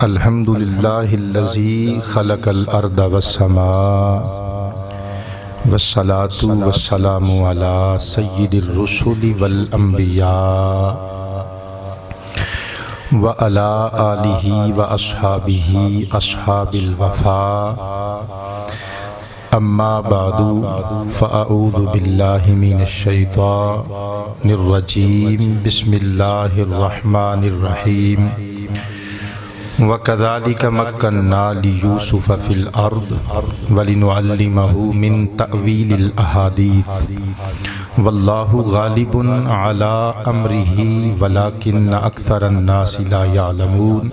الحمد للہ الذی خلق الارض والسماء والصلاة والسلام علی سید الرسل والانبیاء وعلی آلہ واصحابہ اصحاب الوفا اما بعد فاعوذ باللہ من الشیطان الرجیم بسم اللہ الرحمن الرحیم وَكَذَلِكَ مَكَّنَّا لِيُوسُفَ فِي الْأَرْضِ وَلِنُعَلِّمَهُ مِن تَأْوِيلِ الْأَحَادِيثِ وَاللَّهُ غَالِبٌ عَلَىٰ أَمْرِهِ وَلَكِنَّ أَكْثَرَ النَّاسِ لَا يَعْلَمُونَ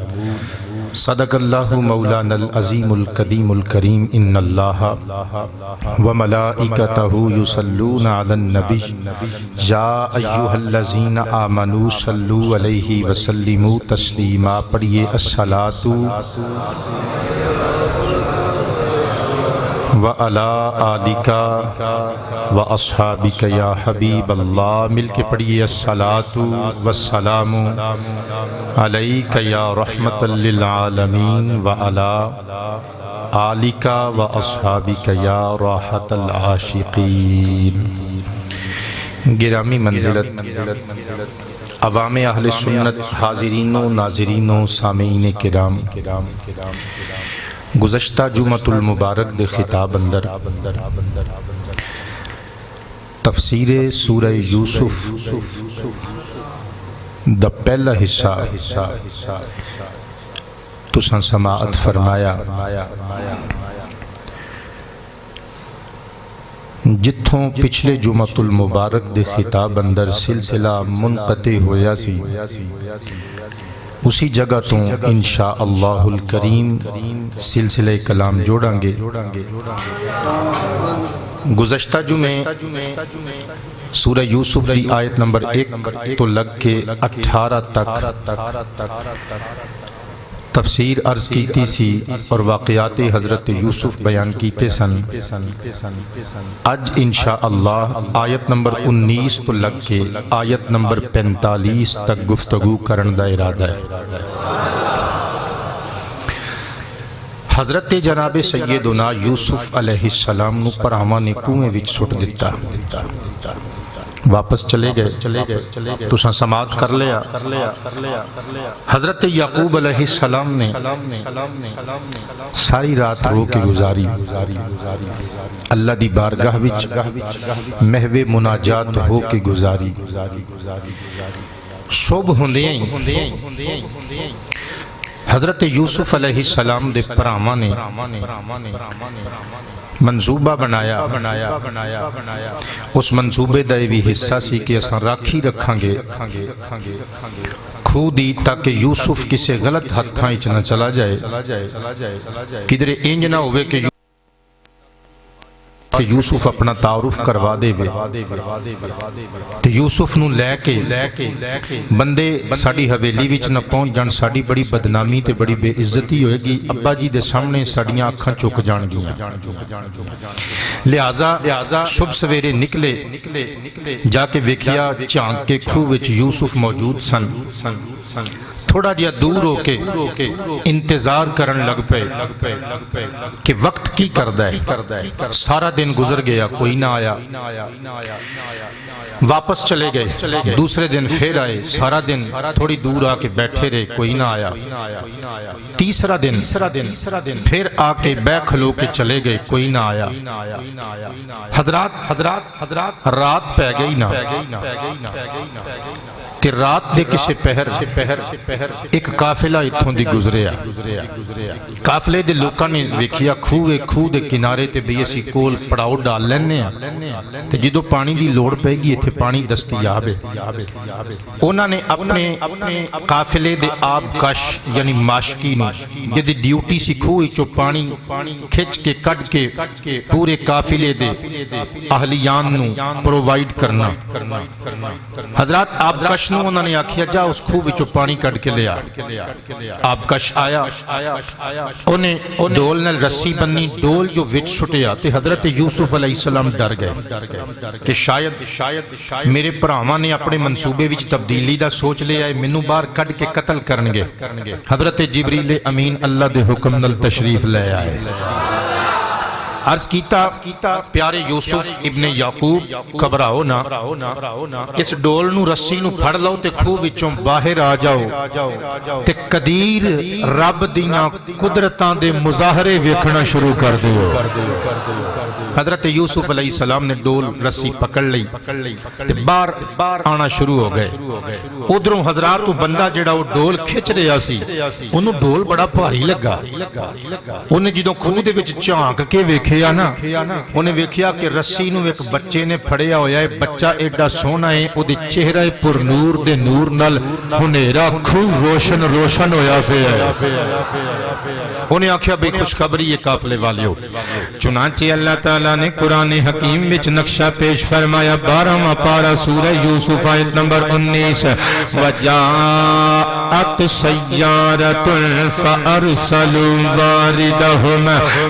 صدق اللہ مولانا العظیم الکریم الکریم ان اللہ وملائکتہ یصلون علی النبی یا ایہا الذین آمنوا صلوا علیہ وسلموا تسلیما. پڑھیے الصلاۃ وعلی آلک واصحابک یا حبیب اللہ. مل کے پڑھیے الصلاۃ والسلام علیک یا رحمت للعالمین وعلی آلک واصحابک یا راحت العاشقین. گرامی منزلت عوام اہل سنت، حاضرین و ناظرین و سامعین کرام، گزشتہ جمعۃ المبارک دے خطاب اندر تفسیر سورہ یوسف دا پہلا حصہ تساں سماعت فرمایا، جتھوں پچھلے جمعۃ المبارک دے خطاب اندر سلسلہ منقطع ہویا سی، اسی جگہ تو انشاءاللہ الکریم سلسلہ کلام جوڑاں گے. گزشتہ جمعے سورہ یوسف دی آیت نمبر 1 تو لگ کے 18 تک تفسیر عرض کیتی سی اور واقعات حضرت یوسف بیان کیتے سن. اج انشاءاللہ آیت نمبر 19 تو لگ کے آیت نمبر 45 تک گفتگو کرن دا ارادہ ہے. حضرت جناب سیدنا یوسف علیہ السلام نو پراواں نے کنویں وچ سٹ دتا، واپس چلے گئے. تساں سماعت کر لیا. حضرت یعقوب علیہ السلام نے ساری رات رو کے گزاری، اللہ دی بارگاہ وچ محو مناجات ہو کے گزاری. صبح ہوندیاں حضرت یوسف علیہ السلام دے پراواں نے منصوبہ بنایا. اس منصوبے دا بھی حصہ سی کہ اساں راکھی رکھاں گے کھو دی، تاکہ یوسف کسے غلط ہتھاں وچ نہ چلا جائے، کدھر انج نہ ہوئے کہ یوسف اپنا تعارف کروا دے وے تے یوسف نو لے کے بندے ساڑی حویلی وچ نہ پہنچ جان، ساڑی بڑی بدنامی تے بڑی بے عزتی ہوئے گی، ابا جی دے سامنے ساڑیاں اکھاں چک جان گیاں. لہٰذا صبح سویرے نکلے، جا کے ویکھیا چانک کے کھو وچ یوسف موجود سن. تھوڑا جیا دور ہو کے انتظار کرن لگ پے کہ وقت کی کردہ ہے. سارا دن گزر گیا، کوئی نہ آیا. واپس چلے گئے، دوسرے دن پھر آئے، سارا دن تھوڑی دور آ کے بیٹھے رہے، کوئی نہ آیا. تیسرا دن پھر آ کے بیٹھ کھلو کے چلے گئے، کوئی نہ آیا. حضرات رات پہ گئی نہ کہ رات دے کسے پہر ایک قافلہ اتھوں دی گزریا. قافلے دے لوکاں نے ویکھیا کھو دے کنارے تے بھی اسی کول پڑاؤ ڈال لینے ہیں تے جدو پانی دی لوڑ پے گی اتھے پانی دستیاب ہے. انہاں نے اپنے قافلے دے آب کش یعنی ماشکی نو جدی ڈیوٹی سی کھو چو پانی کھچ کے کٹ کے پورے قافلے دے اہلیان نو پرووائیڈ کرنا. حضرات آب کش آبکش نو انہوں نے آکھیا جا اس خوہ وچوں پانی کٹ کے لیا آبکش آیا انہیں ڈول نال رسی بنی ڈول جو وچ چھٹیا تے حضرت یوسف علیہ السلام ڈر گئے کہ شاید میرے پراواں نے اپنے منصوبے وچ تبدیلی دا سوچ لیا ہے مینوں باہر کڈ کے قتل کرنگے حضرت جبریل امین اللہ دے حکم نال تشریف لے آئے عرض کیتا پیارے یوسف ابن یعقوب گھبراؤ نا اس ڈول نو رسی نو پھڑ لو تے کھوہ وچوں باہر آ جاؤ تے قدیر رب دیاں قدرتاں دے مظاہرے ویکھنا شروع کر دیو حضرت یوسف علیہ السلام نے ڈول رسی پکڑ لئی تے باہر آنا شروع ہو گئے ادھروں حضرات تو بندہ جڑا وہ ڈول کھچ رہا سی انہوں ڈول بڑا بھاری لگا انہیں جدوں کھوہ دے وچ جھانک کے ویکھیا نا انہیں ویکھیا کہ رسی نو ایک بچے نے پھڑیا ہویا ہے بچہ ایڈا سونا ہے او دے چہرہ پر نور دے نور نال ہنیرا کھوہ روشن ہویا پیا انہیں آکھیا بے خوشخبری یہ قافلے والیو چنانچہ اللہ تعالیٰ نے قرآن حکیم وچ نقشہ پیش فرمایا 12واں پارہ سورہ یوسف آیت نمبر 19 وَجَاءَتْ سَيَّارَةٌ فَأَرْسَلُوا وَارِدَهُمْ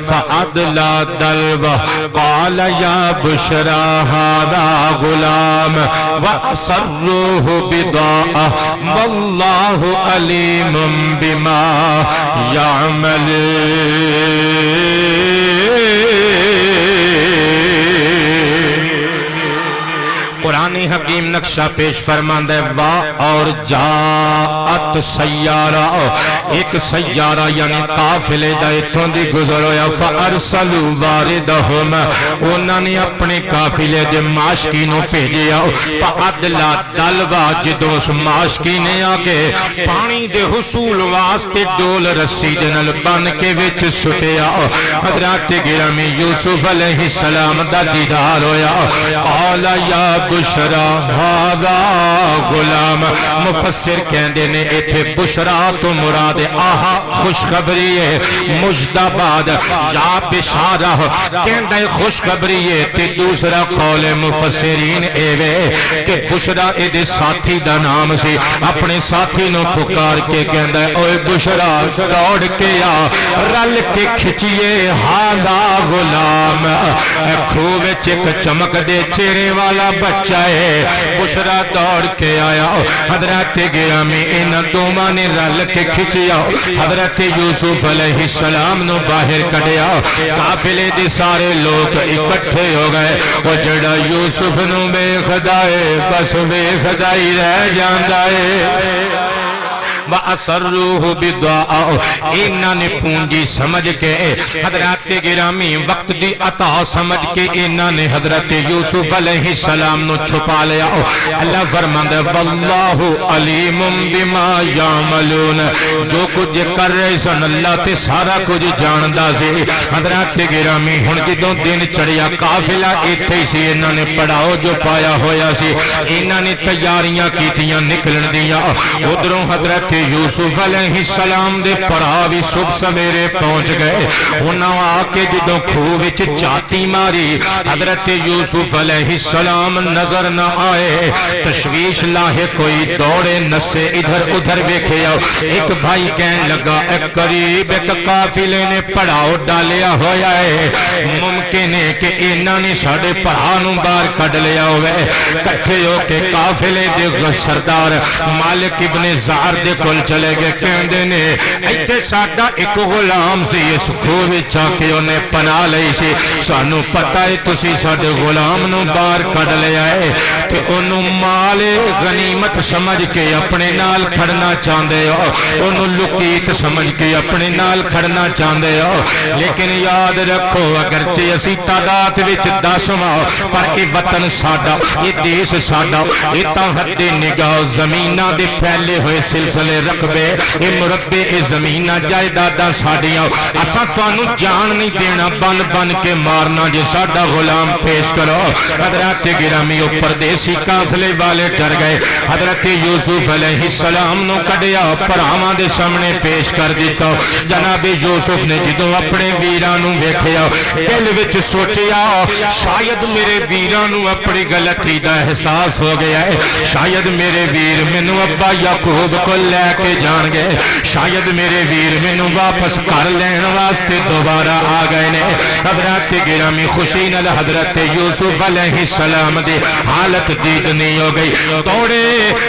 فَأَدْلَى دَلْوَهُ قَالَ يَا بُشْرَى هَذَا غُلَامٌ وَأَسَرُّوهُ بِضَاعَةً وَاللَّهُ عَلِيمٌ بِمَا يَعْمَلُونَ قرآن حکیم نقشہ پیش فرماندہ ہے وا اور جاءت سیارہ ایک سیارہ یعنی قافلے دا اتھوں دی گزر ہویا فَأَرْسَلُوا وَارِدَهُمْ انہوں نے اپنے قافلے دے ماشکی نو بھیجیا فَأَدْلَا دَلْوَا جدو اس ماشکی نے آگے پانی دے حصول واسطے ڈول رسی دے نل بن کے وچ سٹیا حضرات گرامی یوسف علیہ السلام دا دیدار ہویا قال یا بشرا ہادا غلام مفسر کہندے نے ایتھے بشرا تو مراد آہا خوشخبری ہے مجدباد یا بشارہ کہندے خوشخبری ہے تے دوسرا قول مفسرین ایوے کہ بشرا ایدے ساتھی دا نام سی اپنے ساتھی نو پکار کے کہندے اوے بشرا دوڑ کے آ رل کے کھچئے ہادا غلام کھوے چک چمک دے چہرے والا بچہ ہے بشرا دوڑ کے آیا حضرت گرامی ان دوما نے رل کے کھچیا حضرت یوسف علیہ السلام نو باہر کڑیا قافلے دے سارے لوگ اکٹھے ہو گئے وہ جڑا یوسف نو بے خدائے بس بے خدائی رہ جاندائے وَأَسَرُّوهُ بِدْعَاءُ انہاں نے پونجی سمجھ کے حضرات گرامی وقت دی عطا سمجھ کے انہاں نے حضرت یوسف علیہ السلام نو چھپا لیا اللہ فرماندہ وَاللَّهُ عَلِيمٌ بِمَا يَعْمَلُونَ جو کچھ کر رہے سن اللہ تے سارا کچھ جاندہ سے حضرات گرامی ہن جدوں دن چڑھیا قافلہ ایتھے سی انہاں نے پڑاؤ جو پایا ہویا سی انہاں نے تیاریاں کیتیاں نکلن دیا ادھروں حضرت یوسف علیہ السلام دے پراوی صبح سویرے پہنچ گئے انہاں آکے جدوں کھوہ وچ چاتی ماری حضرت یوسف علیہ السلام نظر نہ آئے تشویش لاہے کوئی دوڑے نسے ادھر ادھر بیکھے آؤ ایک بھائی کہن لگا ایک قریب ایک قافلے نے پڑاؤ ڈالیا ہویا ہے ممکن ہے کہ انہاں نے ساڑھے پرانوں بار کڑ لیا ہوئے کٹھے ہو کے قافلے دے سردار مالک ابن زہر دے کل چلے گئے کہندے نے ایتھے ساڈا ایک غلام سی اس کھوہ وچ آ کے انہیں پناہ لئی سی سانو پتہ ہے تسی ساڈے غلام نو باہر کڈ لیا ہے تے انہوں مال غنیمت سمجھ کے اپنے نال کھڑنا چاہندے ہو انہوں لکیت سمجھ کے اپنے نال کھڑنا چاہندے ہو لیکن یاد رکھو اگرچہ اسی تعداد وچ 10واں پر یہ وطن ساڈا یہ دیش ساڈا یہ تاں حد نگاہ زمیناں دے پھیلے ہوئے سلسلے رقبے اے مربے اے زمینہ جائیداداں ساڈیاں اساں تانوں جان نہیں دینا بن بن کے مارنا جے ساڈا غلام پیش کرو حضرات گرامی پردیسی قافلے والے ڈر گئے حضرت یوسف علیہ السلام نو کڈیا پراواں دے سامنے پیش کر دیتا جناب یوسف نے جدوں اپنے ویراں نو ویکھیا دل وچ سوچیا شاید میرے ویراں نو اپنی غلطی دا احساس ہو گیا ہے شاید میرے ویر مینوں ابا یعقوب کو لے کے جان گے شاید میرے ویر مینوں واپس کر لین واسطے دوبارہ آ گئے نے حضرات گرامی خوشی نال حضرت یوسف علیہ السلام دی حالت دیدنی ہو گئی توڑے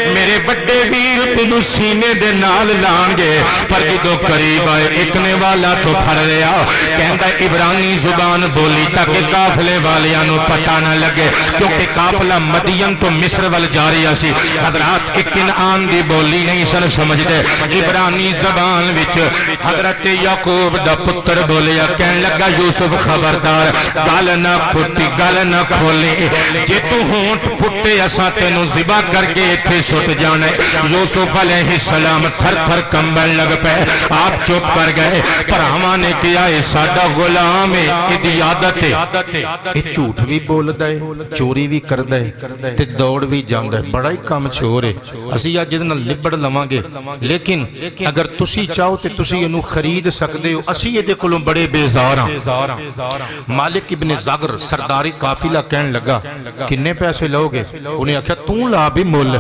میرے بڑے ویر تینوں سینے دے نال لان گے پر جدوں قریب آئے اکنے والا تو پھڑ رہا کہندا عبرانی زبان بولی تاکہ قافلے والیاں نو پتہ نہ لگے کیونکہ قافلہ مدین تو مصر وال جا رہا سی حضرات کنعان دی بولی نہیں سن سمجھدے عبرانی زبان وچ حضرت یعقوب دا پتر بولیا کہن لگا یوسف خبردار گل نہ پھٹی گل نہ کھولی جے تو ہونٹ پھٹے اساں تینوں ذبح کر کے ایتھے سٹ جانا یوسف علیہ السلام تھر تھر کمبن لگ پے آپ چپ کر گئے پراواں نے کیا اے ساڈا غلام ہے ایدی عادت ہے اے جھوٹ بھی بولدا ہے چوری بھی کردا ہے تے دوڑ بھی جاندا ہے بڑا ہی کم چور ہے اسی اج دے نال لبڑ لواਂਗੇ لیکن اگر تسی چاہو تے تسی اینو خرید سکدے ہو اسی ایدے کولوں بڑے بیزار ہاں مالک ابن زغر سرداری قافلہ کہن لگا کنے پیسے لو گے انہیں آکھیا تو لا بھی مول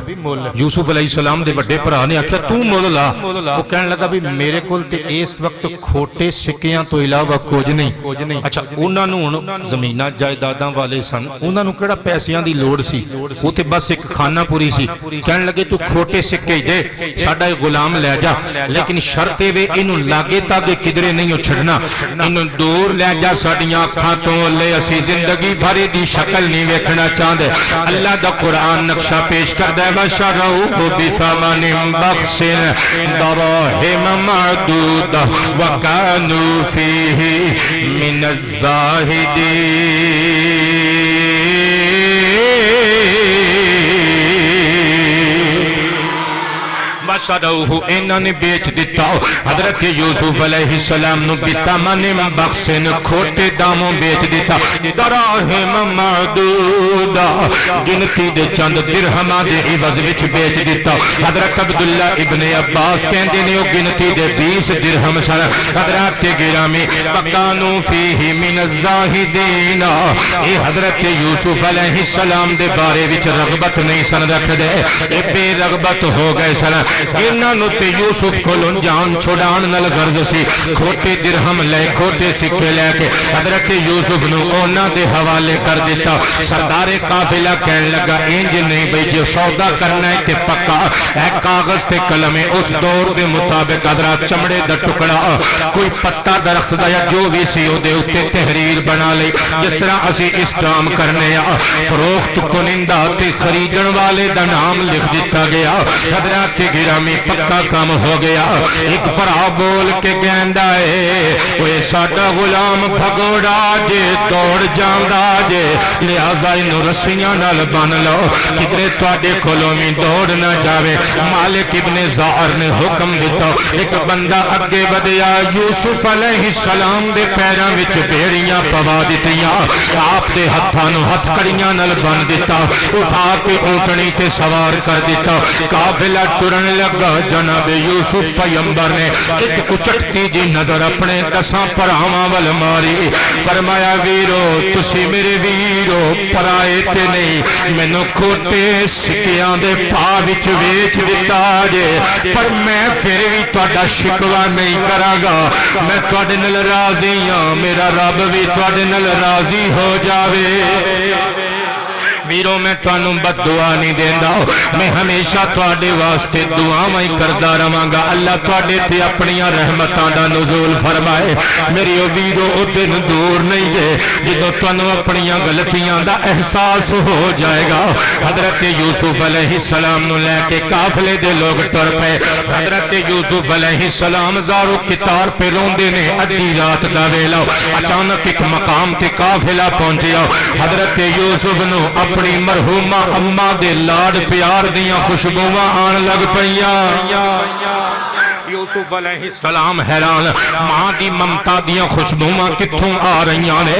یوسف علیہ السلام دے بڑے بھرا نے آکھیا تو مول لا وہ کہن لگا بھی میرے کول تے اس وقت کھوٹے سکیاں تو علاوہ کچھ نہیں اچھا انہاں نوں ہن زمیناں جائیداداں والے سن انہاں نوں کیڑا پیسیاں دی لوڑ سی وہ تے بس ایک خانہ پوری سی کہن لگے تو کھوٹے سکے دے ساڈا غلام لے جا لیکن شرط وے اینوں لاگے تاکہ کدرے نہیں چھڑنا اینوں دور لے جا ساڈیاں اکھاں تو لے اسی زندگی بھر دی شکل نہیں ویکھنا چاہندے اللہ دا قرآن نقشہ پیش کردا ہے بشروا بثمن بخس دراہم معدودہ وکانوا فیہ من الزاہدین شروع انہوں نے بیچ دیتا حضرت یوسف علیہ السلام نو بثمن بخس کھوٹے داموں بیچ دیتا دراہم معدودہ گنتی دے چند درہماں دے عوض وچ بیچ دیتا حضرت عبداللہ ابن عباس کہندے نے او گنتی دے 20 درہم سن حضرت گرامی وکانوا فیہ من الزاہدین اے حضرت یوسف علیہ السلام دے بارے وچ رغبت نہیں سن رکھ دے اے بے رغبت ہو گئے سن انہاں نوں تے یوسف کولوں جان چھڑان نال غرض سی کھوٹے درہم لے کھوٹے سکے لے کے حضرت یوسف نوں انہاں دے حوالے کر دیتا سردار قافلہ کہن لگا انج نہیں بھئی جو سودا کرنا ہے تے پکا اے کاغذ تے قلم اس دور دے مطابق حضرات چمڑے دا ٹکڑا کوئی پتا درخت دا یا جو بھی سی او دے اوتے تحریر بنا لئی جس طرح اسی اسٹام کرنے فروخت کنندہ تے خریدن والے دا نام لکھ دیتا گیا حضرات گرامی پکا کام ہو گیا ایک پرا بول کے کہندا ہے اوے ساڈا غلام بھگوڑا جے دوڑ جاندا جے لہذا اینو رسیاں نال بن لو کدھر تواڈے کولوں وی دوڑ نہ جاوے مالک ابن زہر نے حکم دیتا ایک بندہ اگے ودیا یوسف علیہ السلام دے پیراں وچ بیڑیاں پوا دتیاں آپ دے ہتھاں نوں ہتھ کڑیاں نال بن دیتا اٹھا کے اونٹنی تے سوار کر دیتا قافلہ ٹرن لگا جناب یوسف پیغمبر نے ایک اچٹتی جی نظر اپنے 10 پراواں ول ماری فرمایا ویرو تسی میرے ویرو پرائے تے نہیں مینوں کھوٹے سکیاں دے پا وچ ویچ دتا جے پر میں پھر بھی تہاڈا شکوا نہیں کراں گا میں تہاڈے نال راضی ہاں میرا رب بھی تہاڈے نال راضی ہو جاوے ویرو میں توانوں بد دعا نہیں دیندا میں ہمیشہ تواڈے واسطے دعاواں کردا رہاں گا اللہ تواڈے تے اپنی رحمتاں دا نزول فرمائے میری او ویرو او دن دور نہیں جے جدوں توانوں اپنی غلطیاں دا احساس ہو جائے گا حضرت یوسف علیہ السلام نو لے کے قافلے دے لوگ ٹر پے حضرت یوسف علیہ السلام زارو کتار پہ روندے نے ادھی رات دا ویلا اچانک ایک مقام تے قافلہ پہنچیا حضرت یوسف نو اپنی مرحومہ اما دے لاڈ پیار دیاں خوشبوواں آن لگ پیاں یوسف علیہ السلام حیران ماں دی ممتا دیاں خوشبوواں کتھوں آ رہیاں نے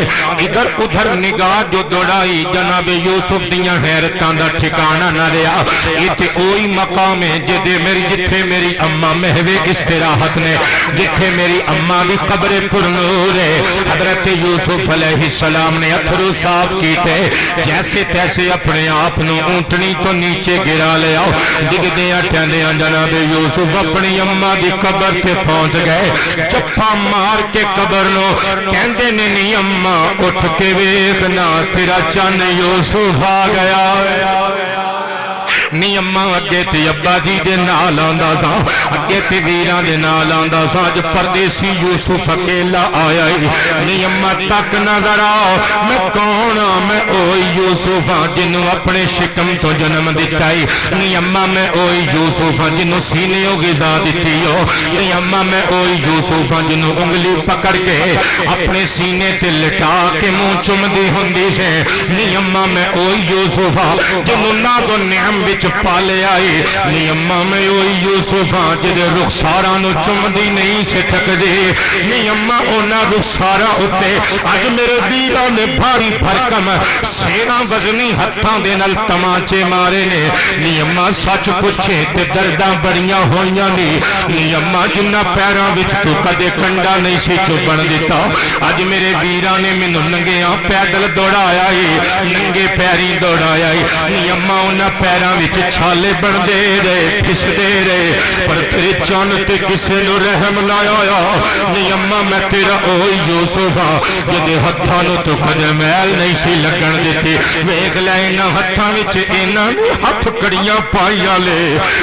ادھر ادھر نگاہ جو دوڑائی جناب یوسف دیاں حیرتاں دا ٹھکانہ نہ رہا یہ تے اوہی مقام ہے جتھے میری اما مہوے استراحت نے جتھے میری اما دی قبر پر نور ہے حضرت یوسف علیہ السلام نے اتھرو صاف کیتے جیسے تیسے اپنے آپ نو اونٹنی تو نیچے گرا لیا ڈگدیاں ٹہندیاں جناب یوسف اپنی اما دی قبر تے پہنچ گئے چپا مار کے قبر نو کہندے نے نہیں اما اٹھ کے ویکھنا تیرا چن یوسف آ گیا نی اما اگے تے ابا جی دے نال آندا سا اگے تے ویراں دے نال آندا سا اج پردیسی یوسف اکیلا آیا نی اما تک نظر آ میں کون ہاں میں اوہی یوسف ہاں جنوں اپنے شکم تو جنم دتا ہے نی اما میں اوہی یوسف ہاں جنوں سینےوں غذا دتی ہو نی اما میں اوہی یوسف ہاں جنوں انگلی پکڑ کے اپنے سینے تے لٹا کے منہ چومدی ہوندی سے نی اما میں اوہی یوسف ہاں جنوں ناز و نعم پالے آئی نی اما میں اوہی یوسف ہاں جدے رخساراں نو چمدی نہیں سے تھک دے نی اما اونا رخساراں ہوتے اج میرے ویراں نے بھاری بھرکم سیراں وزنی ہتھاں دے نال تماچے مارے نے نی اما سچ پوچھے تے درداں بڑیاں ہویاں نی اما جنہ پیراں وچ تو کدے کنڈا نہیں سی چبن دیتا اج میرے ویراں نے مینوں ننگیاں پیدل دوڑایا ننگے پیری دوڑایا نی اما اونا پیراں وچ چھالے بن دے رہے پھس دے رہے پر تیرے چان تے کسے نو رحم نہ آیا نی اما میں تیرا اوہی یوسف ہاں جدے ہتھاں نو تو کدے میل نہیں سی لگن دیتی ویکھ لے انہاں ہتھاں وچ انہاں ہتھ کڑیاں پائیاں لے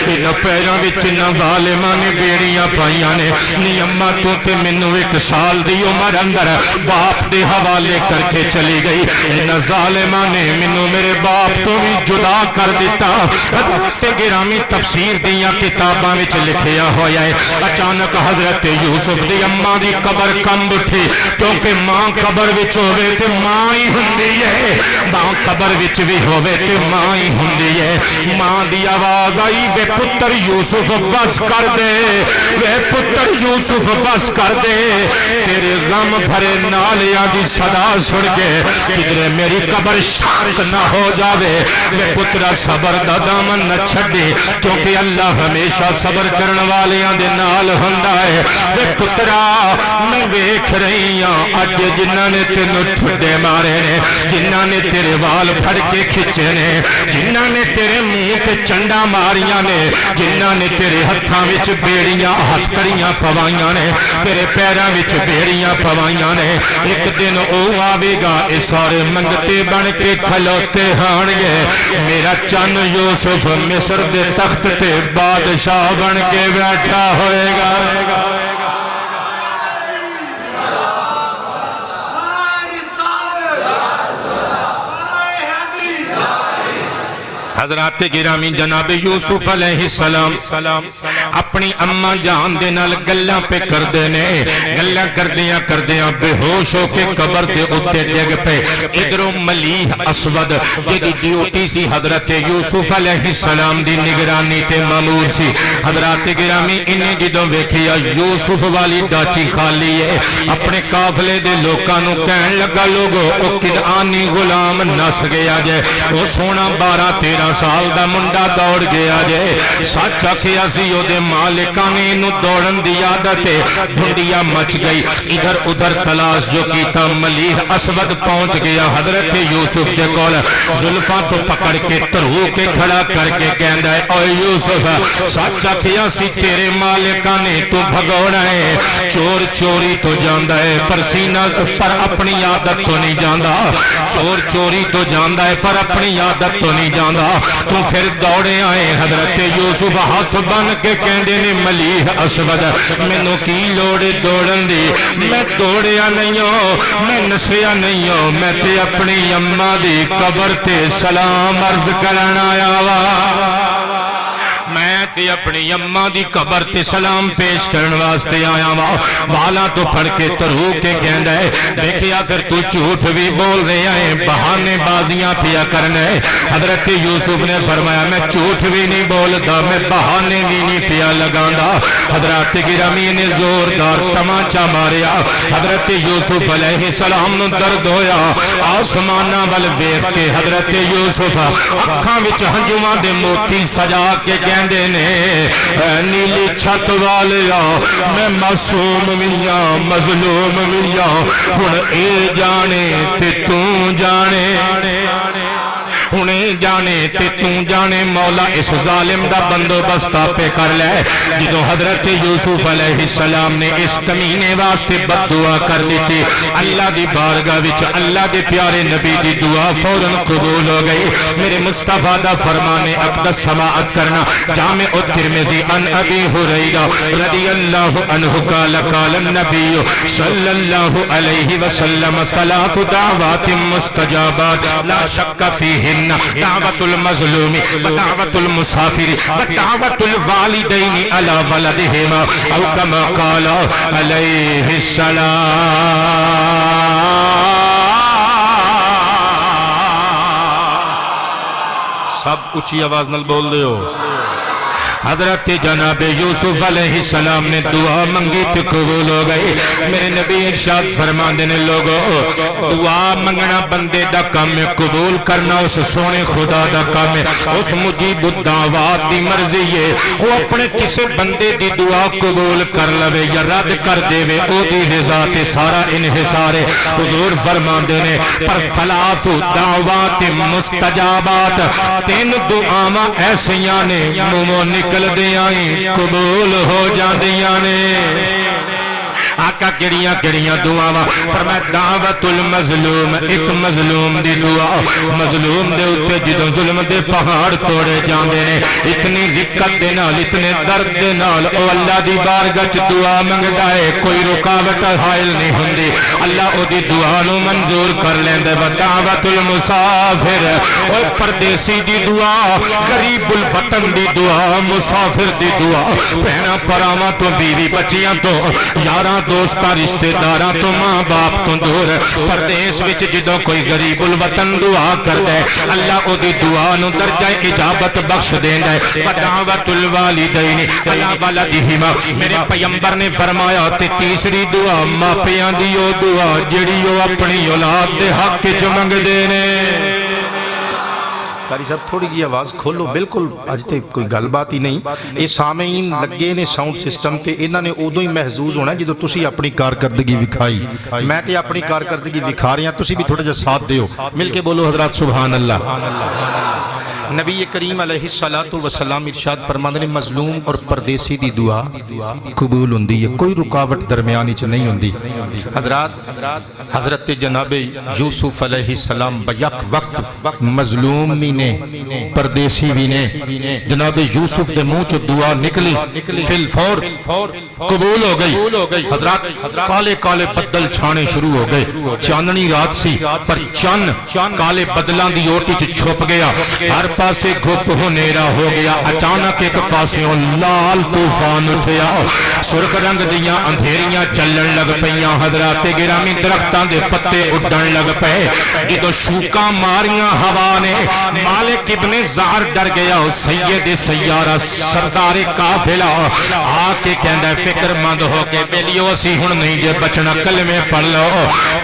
انہاں پیراں وچ انہاں ظالماں نے بیڑیاں پائیاں نے نی اما تو تے مینوں 1 سال دی عمر اندر باپ دے حوالے کر کے چلی گئی انہاں ظالماں نے مینوں میرے باپ تو بھی جدا کر دیتا تے گرامی تفسیر دیاں کتاباں وچ لکھیا ہویا ہے اچانک حضرت یوسف دی اما دی قبر کمب اٹھی کیونکہ ماں قبر وچ ہوے تے ماں ہی ہوندی ہے ماں قبر وچ بھی ہوے تے ماں ہی ہوندی ہے ماں دی آواز آئی وے پتر یوسف بس کر دے وے پتر یوسف بس کر دے تیرے غم بھرے نالیاں دی صدا سن کے کدھر میری قبر شانت نہ ہو جاوے وے پترا صبر دا دامن نہ چھڑے کیونکہ اللہ ہمیشہ صبر کرن والیاں دے نال ہوندا ہے تے پترا میں ویکھ رہی ہاں اج جنہاں نے تینوں ٹھڈے مارے نے جنہاں نے تیرے وال پھڑ کے کھچے نے جنہاں نے تیرے منہ تے چنڈا ماریاں نے جنہاں نے تیرے ہتھاں وچ بیڑیاں ہتھ کڑیاں پوائیاں نے تیرے پیراں وچ بیڑیاں پوائیاں نے ایک دن او آوے گا اے سارے منگتے بن کے کھلوتے ہون گے میرا چن یوسف مصر دے تخت تے بادشاہ بن کے بیٹھا ہوئے گا حضرات گرامی جناب یوسف علیہ السلام اپنی اما جان دے نال گلاں پہ کردے نے گلاں کردیاں بے ہوش ہو کے قبر دے اوتے ڈگ پے ادھروں ملیح اسود جدی ڈیوٹی سی حضرت یوسف علیہ السلام دی نگرانی تے مامور سی حضرات گرامی انہیں جدوں ویکھیا یوسف والی ڈاچی خالی ہے اپنے قافلے دے لوکاں نو کہن لگا لوگو او کنعانی غلام نس گیا جے او سونا 12-13 سال دا منڈا دوڑ گیا جے سچ آکھیا سی او دے مالکاں نے انہوں دوڑن دی عادت ڈھونڈیا مچ گئی ادھر ادھر تلاش جو کیتا ملیح اسود پہنچ گیا حضرت یوسف دے کول زلفاں تو پکڑ کے ترو کے کھڑا کر کے کہندا ہے او یوسف سچ آکھیا سی تیرے مالکاں نے تو بھگوڑا ہے چور چوری تو جاندا ہے پر سینہ پر اپنی عادت تو نہیں جاندا چور چوری تو جاندا ہے پر اپنی عادت تو نہیں جاندا تو پھر دوڑے آئے حضرت یوسف ہاتھ بن کے کہندے نے ملیح اسود مینوں کی لوڑ دوڑن دی میں دوڑیا نہیں ہوں میں نسیا نہیں ہوں میں تے اپنی اما دی قبر تے سلام عرض کرن آیا وا میں تے اپنی اماں دی قبر تے سلام پیش کرن واسطے آیا وا والا تو پھڑ کے ترو کے کہندا ہے دیکھیا پھر تو جھوٹ بھی بول رہے ہیں بہانے بازیاں پیا کرنا ہے حضرت یوسف نے فرمایا میں جھوٹ بھی نہیں بولدا میں بہانے بھی نہیں پیا لگاندا حضرت گرامی نے زوردار تمانچا ماریا حضرت یوسف علیہ السلام نو درد ہویا آسماناں ول ویکھ کے حضرت یوسف اکھاں وچ ہنجواں دے موتی سجا کے کہندے نے نیلی چھت والیا میں معصوم وی ہاں مظلوم وی ہاں ہن اے جانے تے تو جانے انہیں جانے تے توں جانے مولا اس ظالم دا بندوبست پہ کر لے جدو حضرت یوسف علیہ السلام نے اس کمینے واسطے بد دعا کر دیتی اللہ دی بارگاہ وچ اللہ دے پیارے نبی دی دعا فوراً قبول ہو گئی میرے مصطفیٰ دا فرمان اقدس سماعت کرنا جامع الترمذی عن ابی ہریرہ رضی اللہ عنہ قال قال النبی صلی اللہ علیہ وسلم ثلاث دعوات مستجابات لا شک فیہن دعوت المظلوم ودعوت المسافر ودعوت الوالدین علی ولدہما او کما قال علیہ السلام سب اچھی آواز نال بول دے ہو حضرت جناب یوسف علیہ السلام نے دعا منگی تو قبول ہو گئی میرے نبی ارشاد فرماندے نے لوگو دعا منگنا بندے دا کام ہے قبول کرنا اس سونے خدا دا کام ہے اس مجیب الدعوات دی مرضی ہے وہ اپنے کسے بندے دی دعا قبول کر لوے یا رد کر دے وے او دی رضا تے سارا انحصار ہے حضور فرماندے نے پر ثلاث دعوات مستجابات تین دعاواں ایسیاں نے منہوں نکل دیاں قبول ہو جاندیاں نے آقا کڑیاں دعاواں فرمایا دعوت المظلوم ایک مظلوم دی دعا مظلوم دے اوتے جدوں ظلم دے پہاڑ توڑے جاندے نے اتنی دقت دے نال اتنے درد دے نال او اللہ دی بارگاہ وچ دعا منگدا ہے کوئی رکاوٹ حائل نہیں ہوندی اللہ او دی دعا نو منظور کر لیندا ہے دعوت المسافر او پردیسی دی دعا غریب الوطن دی دعا مسافر دی دعا بہناں پراواں تو بیوی بچیاں تو یاراں دوستاں رشتہ داراں تو ماں باپ تو دور پردیس وچ جدوں کوئی غریب الوطن دعا کردا ہے اللہ او دی دعا نو درجہ اجابت بخش دیندا ہے دعوت الوالدین علی ولدہما میرے پیغمبر نے فرمایا تے تیسری دعا ماپیاں دی او دعا جڑی او اپنی اولاد دے حق وچ منگدے نے قاری صاحب تھوڑی جی آواز کھولو بالکل اج تے کوئی گل بات ہی نہیں اے سامعین لگے نے ساؤنڈ سسٹم تے انہاں نے ادوں ہی محظوظ ہونا جدوں تسی اپنی کارکردگی وکھائی میں تے اپنی کارکردگی وکھا رہا تسی بھی تھوڑا جہا ساتھ دیو مل کے بولو حضرات سبحان اللہ نبی کریم علیہ السلام ارشاد فرماندے نے مظلوم اور پردیسی دی دعا قبول ہوندی ہے کوئی رکاوٹ درمیان وچ نہیں ہوندی حضرات حضرت جناب یوسف علیہ السلام بیک وقت مظلوم بھی نے پردیسی بھی نے جناب یوسف دے منہ چ دعا نکلی فی الفور قبول ہو گئی حضرات کالے کالے بدل چھانے شروع ہو گئے چاندنی رات سی پر چن کالے بدلاں دی اوٹ وچ چھپ گیا ہر پاسے گھپ ہنیرا ہو گیا اچانک ایک پاسوں لال طوفان اٹھیا سرخ رنگ دیاں اندھیریاں چلن لگ پیاں حضرات گرامی درختاں دے پتے اڈن لگ پئے جدوں شوکاں ماریاں ہوا نے مالک ابن زہر ڈر گیا سید سیارہ سردار قافلہ آ کے کہندا فکر مند ہو کے بیلیو اسی ہن نہیں جے بچنا کلمے پڑھ لو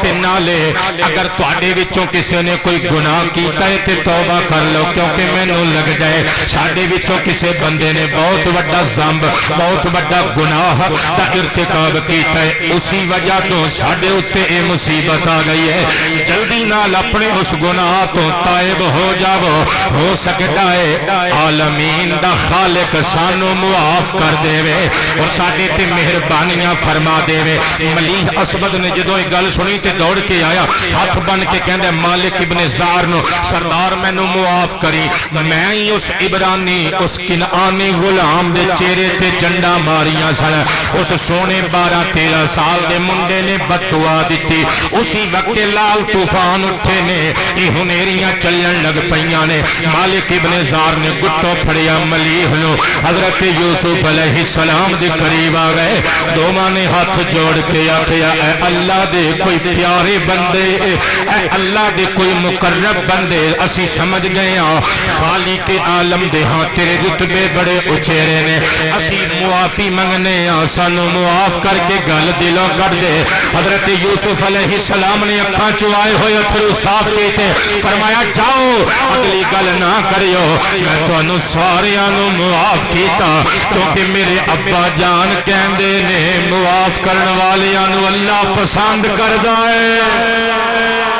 تے نالے اگر تواڈے وچوں کسے نے کوئی گناہ کیتا ہے تے توبہ کر لو کیونکہ مینوں لگ جائے ساڈے وچوں کسے بندے نے بہت بڑا ذنب بہت بڑا گناہ دا ارتکاب کیتا ہے اسی وجہ تو ساڈے اوتے اے مصیبت آ گئی ہے جلدی نال اپنے اس گناہ تو تائب ہو جاؤ ہو سکتا ہے عالمین دا خالق سانو معاف کر دے وے اور ساڈے تے مہربانیاں فرما دے وے ملیح اسود نے جدوں یہ گل سنی تے دوڑ کے آیا ہاتھ بن کے کہندا مالک ابن زہر نو سردار مینوں معاف کری میں ہی اس عبرانی اس کنعانی غلام دے چہرے تے جنڈا ماریاں سن اس سونے 12-13 سال دے منڈے نے بددعا دیتی اسی وقت لال طوفان اٹھے نے یہ ہنیریاں چلن لگ پیاں نے مالک ابن زار نے گٹو پھڑیا ملیح نو حضرت یوسف علیہ السلام دے قریب آ گئے دوواں نے ہاتھ جوڑ کے آکھیا اے اللہ دے کوئی پیارے بندے اے اللہ دے کوئی مقرب بندے اسی سمجھ گئے ہاں خالق عالم دے ہاں تیرے رتبے بڑے اچھیرے نے اسی معافی منگنے ہاں سانو معاف کر کے گل دلوں کر دے حضرت یوسف علیہ السلام نے اکھاں چوائے ہوئے اتھرو صاف کیتے فرمایا جاؤ اگلی گل نہ کریو میں تو انو سارے انو معاف کیتا کیونکہ میرے ابا جان کہندے نے معاف کرن والے انو اللہ پسند کر دائے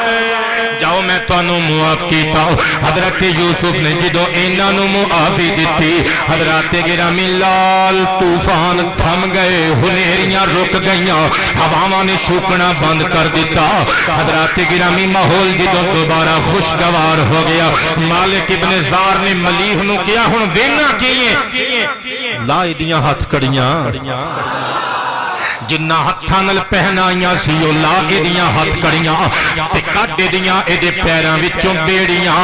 جاؤ میں تو انو معاف کیتا حضرت یوسف نے جدو انہاں نو معافی دیتی حضرت گرامی لال طوفان تھم گئے ہنیریاں رک گئیاں ہواواں نے شوکنا بند کر دیتا حضرت گرامی ماحول جدو دوبارہ خوشگوار ہو گیا مالک ابن زار نے ملیح نو کیا ہن وینا کیے لا ایدیاں ہاتھ کڑیاں جنہ ہتھاں نال پہنائیاں سی او لا کے دیاں ہتھ کڑیاں تے کڈ دیاں ایدے پیراں وچوں بیڑیاں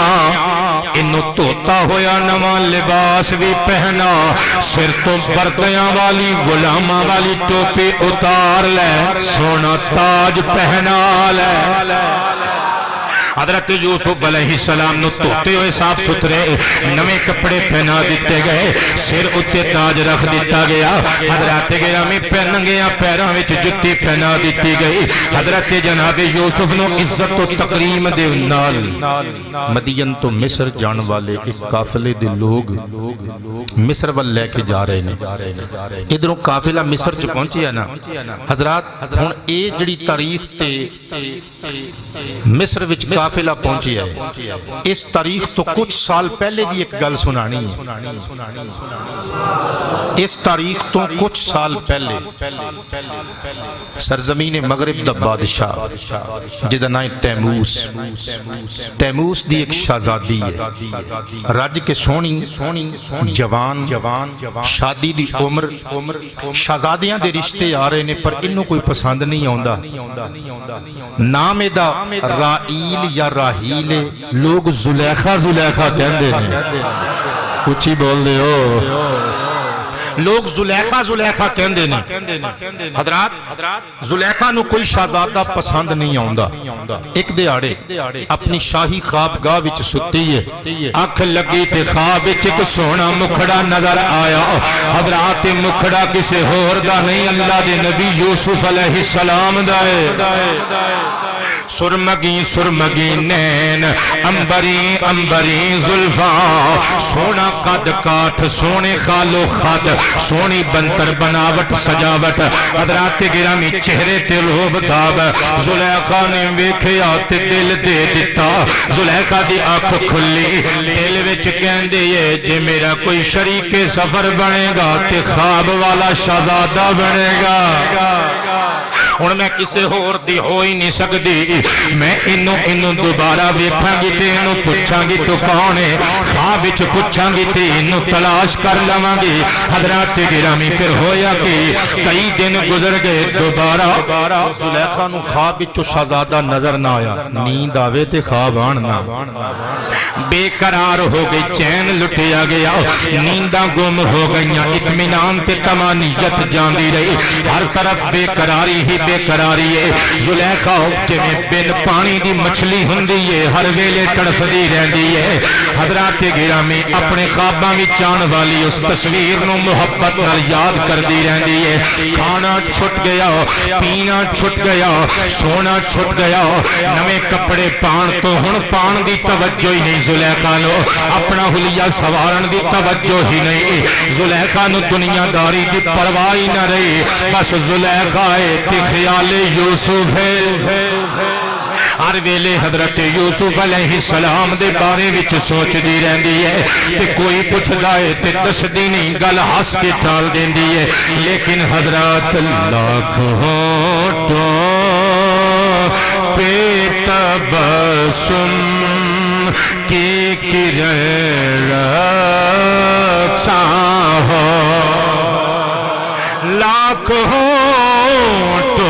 اینو توتا ہویا نواں لباس بھی پہنا سر تو بردیاں والی غلاماں والی ٹوپی اتار لے سونا تاج پہنا لے حضرت یوسف علیہ السلام نو توتے ہوئے صاف ستھرے نوے کپڑے پہنا دیتے گئے سر اچھے تاج رکھ دیتا گیا حضرت گرامی ننگیاں پیراں وچ جتی پہنا دیتی گئی حضرت جناب یوسف نو عزت و تکریم دے نال مدین تو مصر جان والے ایک قافلے دے لوگ مصر وال لے کے جا رہے ہیں ادھروں قافلہ مصر چ پہنچی ہے نا حضرات ہن اے جڑی تاریخ تے مصر وچ قافلہ پہنچی ہے اس تاریخ تو کچھ سال پہلے بھی ایک گل سنانی ہے اس تاریخ تو کچھ سال پہلے سرزمین مغرب دا بادشاہ جدا نام تیموس دی ایک شہزادی ہے رج کے سونی جوان شادی دی عمر شہزادیاں دے رشتے آ رہے نے پر انہوں کوئی پسند نہیں آندا نام دا رائیل یا راہیل لوگ زلیخہ کہندے ہیں کچھ ہی بول دے ہو لوگ زلیخہ کہندے نے حضرات زلیخہ نو کوئی شہزادہ پسند نہیں آندا ایک دیاڑے اپنی شاہی خوابگاہ وچ ستی ہے اکھ لگی تے خواب وچ ایک سونا مکھڑا نظر آیا حضرات مکھڑا کسے ہور دا نہیں اللہ دے نبی یوسف علیہ السلام دا ہے سرمگی نین امبری زلفاں سونا قد کاٹھ سونے خالو خد سونی بنتر بناوٹ سجاوٹ حضرات گرامی چہرے تے لوب تاب زلیخا نے ویکھیا تے دل دے دیتا زلیخا دی آنکھ کھلی دل وچ کہندے جے میرا کوئی شریک سفر بنے گا تے خواب والا شہزادہ بنے گا ہن میں کسے ہور دی ہو ہی نہیں سکدی میں انو دوبارہ ویکھاں گی تے انو پوچھاں گی تو کون ہے خواب وچ پوچھاں گی تے انو تلاش کر لواں گی حضرات گرامی پھر ہویا کہ کئی دن گزر گئے دوبارہ زلیخا نو خواب وچ شہزادہ نظر نہ آیا نیند آوے تے خواب آن نہ بے قرار ہو گئی چین لٹیا گیا نینداں گم ہو گئیاں اطمینان تے طمانینت جاندی رہی ہر طرف بے قراری ہی بے قراری ہے زلیخا جویں بن پانی دی مچھلی ہوندی ہے ہر ویلے تڑفدی رہندی ہے حضرات گرامی اپنے خواباں وچ آن والی اس تصویر نو محبت نال یاد کردی رہندی ہے کھانا چھٹ گیا پینا چھٹ گیا سونا چھٹ گیا نویں کپڑے پان تو ہن پان دی توجہ ہی نہیں زلیخا نو اپنا حلیہ سوارن دی توجہ ہی نہیں زلیخا نو دنیا داری دی پرواہ ہی نہ رہی بس زلیخا تے خیال یوسف ہے ہر ویلے حضرت یوسف علیہ السلام دے بارے وچ سوچ دی رہندی ہے تے کوئی پوچھدا ہے تے دسدی نہیں گل ہس کے ٹال دیندی ہے لیکن حضرات لاکھ ہونٹوں پہ تبسم کی کرن رخساں ہو لاکھ ہونٹوں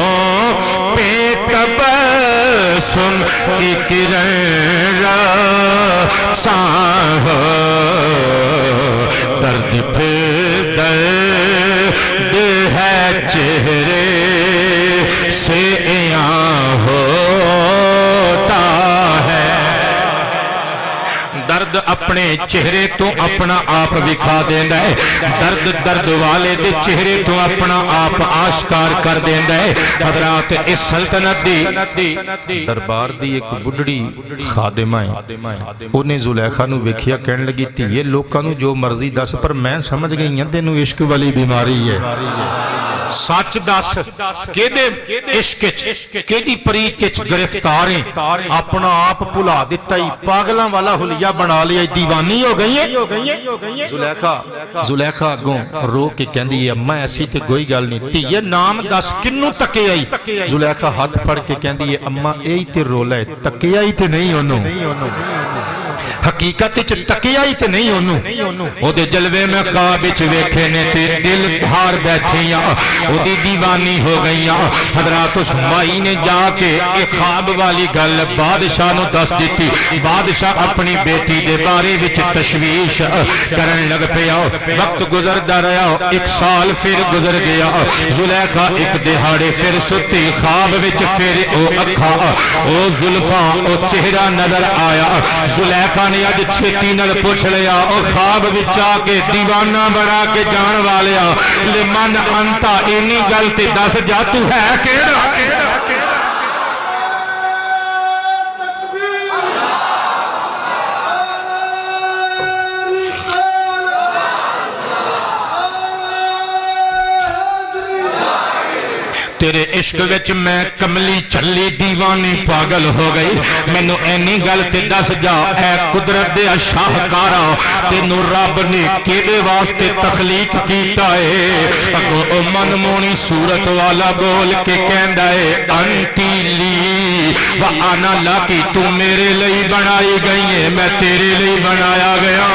پہ تبسم کی کرن رخساں ہو درد پھر درد ہے چہرے سے عیاں ہوتا ہے درد اپنے چہرے تو اپنا آپ دکھا دیندا ہے درد درد والے دے چہرے تو اپنا آپ آشکار کر دیندا ہے حضرات اس سلطنت دی دربار دی ایک بڈڑی خادمہ ہے انہیں زلیخا نو ویکھیا کہن لگی تھیے لوکاں نو جو مرضی دس پر میں سمجھ گئی ہیں تینوں عشق والی بیماری ہے سچ دس کیدے عشق کیدی پریت وچ گرفتار ہیں اپنا آپ بھلا دتا ہی پاگلاں والا حلیہ بنا لیا دیوانی ہو گئی ہیں زلیخا اگوں رو کے کہندی ہے میں ایسی تے کوئی گل نہیں تھیے نام دس کنوں تکے آئی زلیخا ہاتھ پھڑ کے کہندی ہے اما یہی تے رولا ہے تکے آئی تے نہیں اونوں حقیقت وچ تکیا ہی تے نہیں اونوں او دے جلوے میں خواب وچ ویکھے نے تے دل ہار بیٹھیاں او دی دیوانی ہو گئیاں حضرات اس مائی نے جا کے ایک خواب والی گل بادشاہ نو دس دتی بادشاہ اپنی بیٹی دے بارے وچ تشویش کرن لگ پیا وقت گزردا رہیا ایک سال پھر گزر گیا زلیخا ایک دہاڑے پھر ستی خواب وچ پھر او اکھا او زلفاں او چہرہ نظر آیا زلیخا نے اج چھتی نال پوچھ لیا او خواب وچ آ کے دیوانہ بنا کے جان والیا لمن انتا اینی گل تے دس جا تو ہے کیڑا تیرے عشق وچ میں کملی چلی دیوانی پاگل ہو گئی مینوں اینی گل تے دس جا اے قدرت دے شاہکارا تینوں رب نے کیدے واسطے تخلیق کیتا ہے اگوں او من مونی صورت والا بول کے کہندا ہے انتی لی و انا لاکی تو میرے لئی بنائی گئی ہے میں تیرے لئی بنایا گیا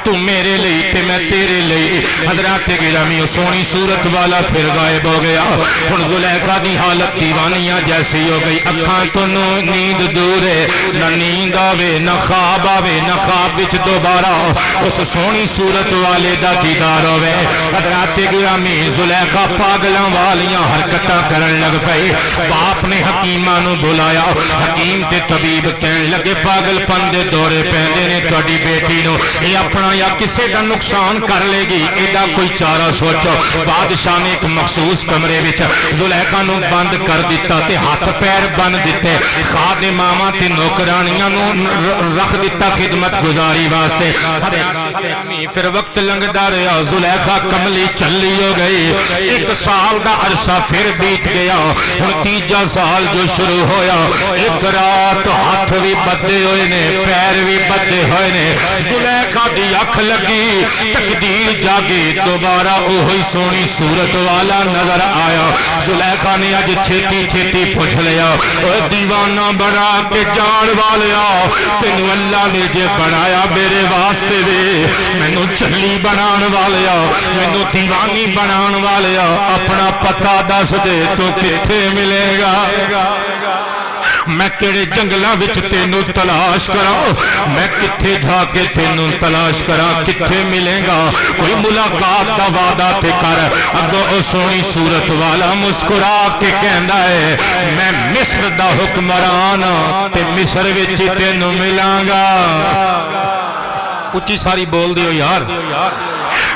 تو میرے لئی تے میں تیرے لئی حضرات گرامی سونی صورت والا پھر غائب ہو گیا ہن زلیخا دی حالت دیوانیاں جیسی ہو گئی اکھاں تو نیند دور ہے نہ نیند آوے نہ خواب آوے نہ خواب وچ دوبارہ اس سونی صورت والے دا دیدار ہوے حضرات گرامی زلیخا پاگلاں والیاں حرکتاں کرن لگ پئی باپ نے حکیماں نو بلایا حکیم تے طبیب کہن لگے پاگل پن دے دورے پیندے نے تہاڈی بیٹی نو یہ اپنا یا کسے دا نقصان کر لے گی ایڈا کوئی چارہ سوچو بادشاہ نے ایک مخصوص کمرے وچ زلیخا نو بند کر دیتا تے ہاتھ پیر بند دیتے خادماں تے نوکرانیاں نو رکھ دیتا خدمت گزاری واسطے پھر وقت لنگدا رہیا زلیخا کملی چلی ہو گئی ایک سال دا عرصہ پھر بیت گیا ہن تیجا سال جو شروع ہویا ایک رات ہاتھ بھی بدے ہوئے نے پیر بھی بدے ہوئے نے زلیخا دی اکھ لگی تقدیر جاگی دوبارہ اوہی سونی صورت والا نظر آیا زلیخا نے اج چھتی چھتی پوچھ لیا اے دیوانہ بنا کے جان والیا تینو اللہ نے جے بنایا میرے واسطے دے مینو چلی بنان والیا مینو دیوانی بنان والیا اپنا پتہ دس دے تو کتھے ملے گا میں کیڑے جنگلاں وچ تینوں تلاش کراں میں کتھے جا کے تینوں تلاش کراں کتھے ملے گا کوئی ملاقات دا وعدہ تے کر اگوں او سونی صورت والا مسکرا کے کہندا ہے میں مصر دا حکمران تے مصر وچ تینوں ملاں گا اچھی ساری بول دیو یار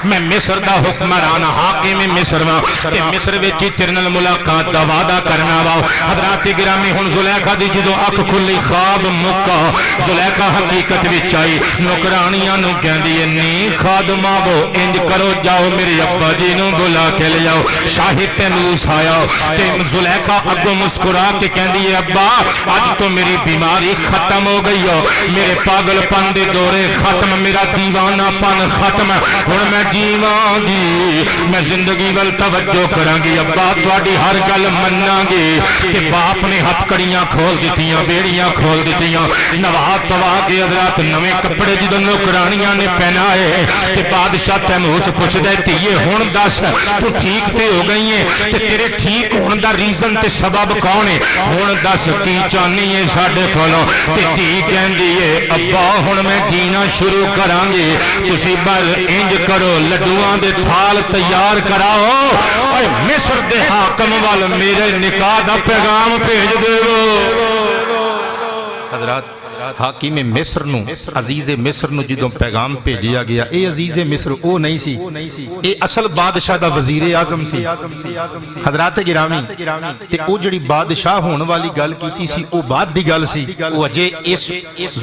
میں مصر دا حکمران حاکم مصر وا تے مصر وچ تیرے نال ملاقات دا وعدہ کرنا وا حضرات گرامی ہن زلیخا دی جدوں اکھ کھلی خواب مکا زلیخا حقیقت وچ آئی نوکرانیاں نو کہندی ہے نی خادماں وہ انج کرو جاؤ میرے ابا جی نو بلا کے لے آؤ شاہی تنوس آیا تے زلیخا اگوں مسکرا کے کہندی ہے ابا اج تو میری بیماری ختم ہو گئی ہو میرے پاگل پن دے دورے ختم میرا دیوانہ پن ختم ہن میں جیواں گی میں زندگی ول توجہ کراں گی ابا تہاڈی ہر گل مناں گی کہ باپ نے ہتھ کڑیاں کھول دتیاں بیڑیاں کھول دتیاں نوا توا کے حضرات نویں کپڑے جدوں نوکرانیاں نے پہنائے کہ بادشاہ تیموس پوچھدا دھیے ہن دس تو ٹھیک تے ہو گئی ہے تے تیرے ٹھیک ہون دا ریزن تے سبب کون ہے ہن دس کی چاہنی ہے ساڈے کولوں تے دھی کہندی ہے ابا ہن میں جینا شروع کراں گی تسی بس انج کرو لڈواں دے تھال تیار کراؤ اور مصر دے حاکم وال میرے نکاح دا پیغام بھیج دیو حضرات حاکم مصر نو عزیز مصر نو جدوں پیغام بھیجیا گیا اے عزیز مصر او نہیں سی اے اصل بادشاہ دا وزیر اعظم سی حضرات گرامی تے او جڑی بادشاہ ہون والی گل کیتی سی او بعد دی گل سی او اجے اس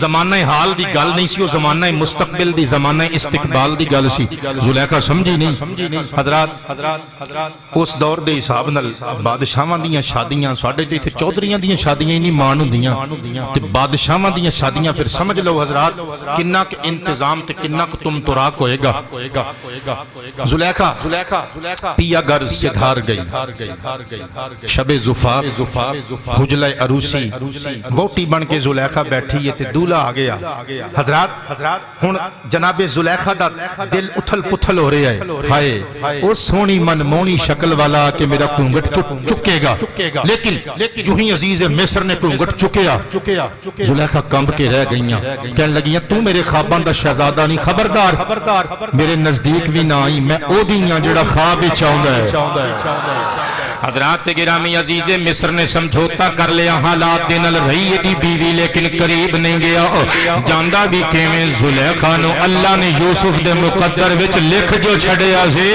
زمانہ حال دی گل نہیں سی او زمانہ مستقبل دی زمانہ استقبال دی گل سی زلیخا سمجھی نہیں حضرات اس دور دے حساب نال بادشاہاں دیاں شادیاں ساڈے تے ایتھے چودھریاں دیاں شادیاں ہی نہیں مان ہوندیاں تے بادشاہاں دیاں شادیاں پھر سمجھ لو حضرات کنہ کہ انتظام تے کنہ کہ تم تراک ہوئے گا زلیخا پیا گر سے دھار گئی شب زفاف حجلہ عروسی ووٹی بن کے زلیخا بیٹھی ہے تے دولا آ گیا حضرات ہن جناب زلیخا دا دل اتھل پتھل ہو رہا ہے ہائے او سونی من مونی شکل والا کہ میرا کونگٹ چکے گا لیکن جو ہی عزیز مصر نے کونگٹ چکیا زلیخا کمب کے رہ گئیاں کہنے لگیاں تو میرے خواباں دا شہزادہ نہیں خبردار میرے نزدیک بھی نہ آئی میں او دیاں جڑا خواب ہی چاہندا ہے حضرات گرامی عزیز مصر نے سمجھوتا کر لیا حالات دے نال رہی دی بیوی لیکن قریب نہیں گیا جاندا بھی کیویں زلیخا نو اللہ نے یوسف دے مقدر وچ لکھ جو چھڈیا سی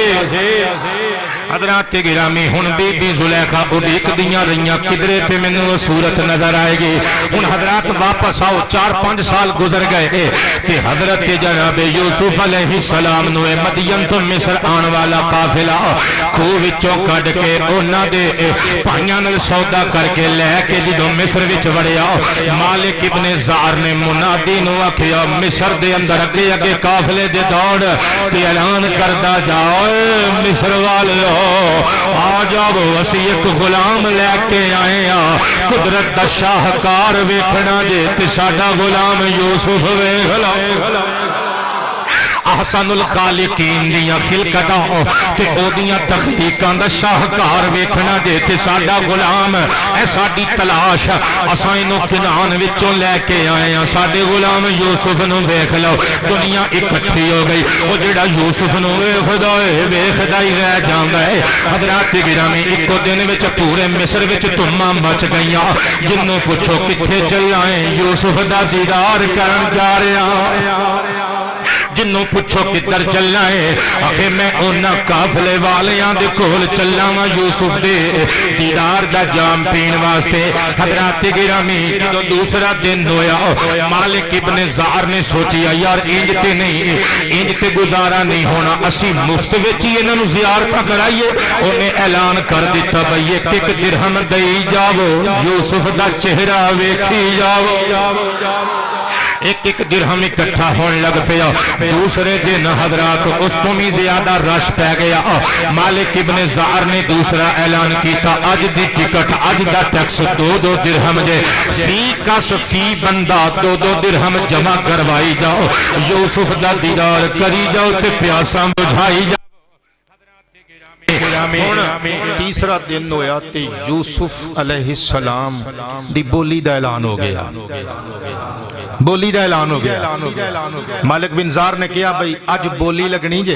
حضرات گرامی ہن بی بی زلیخا اڈیک دیاں رہیاں کدرے تے مینوں صورت نظر آئے گی ہن حضرات واپس آؤ 4-5 سال گزر گئے تے حضرت جناب یوسف علیہ السلام نو مدین تو مصر آن والا قافلہ کھوہ وچوں کڈ کے انہاں دے بھائیاں نال سودا کر کے لے کے جدوں مصر وچ وڑیا مالک ابن زار نے منادی نو آکھیا مصر دے اندر اگے اگے قافلے دے دوڑ تے اعلان کردا جاؤ مصر والو آ جاؤ اسی ایک غلام لے کے آئے ہاں قدرت دا شاہکار ویکھنا جے تے ساڈا غلام یوسف ویکھ لو احسن الخالقین دیاں خلقتاں تے او دیاں تخلیقاں دا شاہکار ویکھنا جے تے ساڈا غلام اے ساڈی تلاش اساں اینو کنعان وچوں لے کے آئے ہاں ساڈے غلام یوسف نو ویکھ لو دنیا اکٹھی ہو گئی او جڑا یوسف نو ویکھدا ہی رہ جاندا ہے حضرات گرامی ایک دن وچ پورے مصر وچ دھماں مچ گئیاں جنوں پوچھو کتھے چلائیں یوسف دا دیدار کرن جا رہا جنوں پوچھو کدھر چلنا ہے آخے میں انہاں قافلے والیاں دے کول چلنا وا یوسف دے دیدار دا جام پین واسطے حضرات گرامی جدوں دوسرا دن ہویا مالک ابن زار نے سوچیا یار انج تے نہیں انج تے گزارا نہیں ہونا اسی مفت وچ ہی انہاں نوں زیارت کرائیے اونے اعلان کر دتا بھئی ایک درہم دئی جاؤ یوسف دا چہرہ ویکھی جاؤ ایک درہم اکٹھا ہون لگ پیا دوسرے دن حضرات اس تو بھی زیادہ رش پہ گیا مالک ابن زار نے دوسرا اعلان کیتا اج دی ٹکٹ اج دا ٹیکس 2 درہم جے فی کس فی بندہ 2 درہم جمع کروائی جاؤ یوسف دا دیدار کری جاؤ تے پیاساں بجھائی جاؤ تیسرا دن ہویا تے یوسف علیہ السلام دی بولی دا اعلان ہو گیا بولی دا اعلان ہو گیا مالک بن زار نے کیا بھئی اج بولی لگنی جے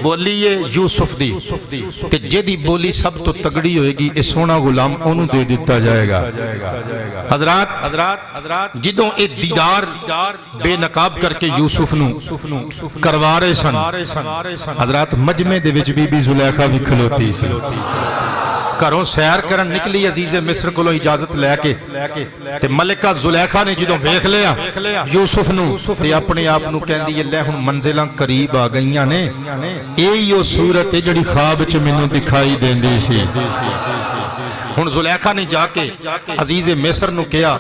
بولی یہ یوسف دی تے جیدی بولی سب تو تگڑی ہوئے گی اس سونا غلام انہوں دے دیتا جائے گا حضرات جدوں ایک دیدار بے نقاب کر کے یوسف نو کروا رہے سن حضرات مجمع دے وچ بی بی زلیخا بھی کھلوتی سی گھروں سیر کرن نکلی عزیز مصر کو اجازت لے کے تے ملکہ زلیخا نے جدوں ویکھ لیا یوسف نو تے اپنے آپ نو کہندی ہے لے ہن منزلاں قریب آ گئیاں نے اے او صورت ہے جڑی خواب وچ مینوں دکھائی دیندی سی ہن زلیخا نے جا کے عزیز مصر نو کہا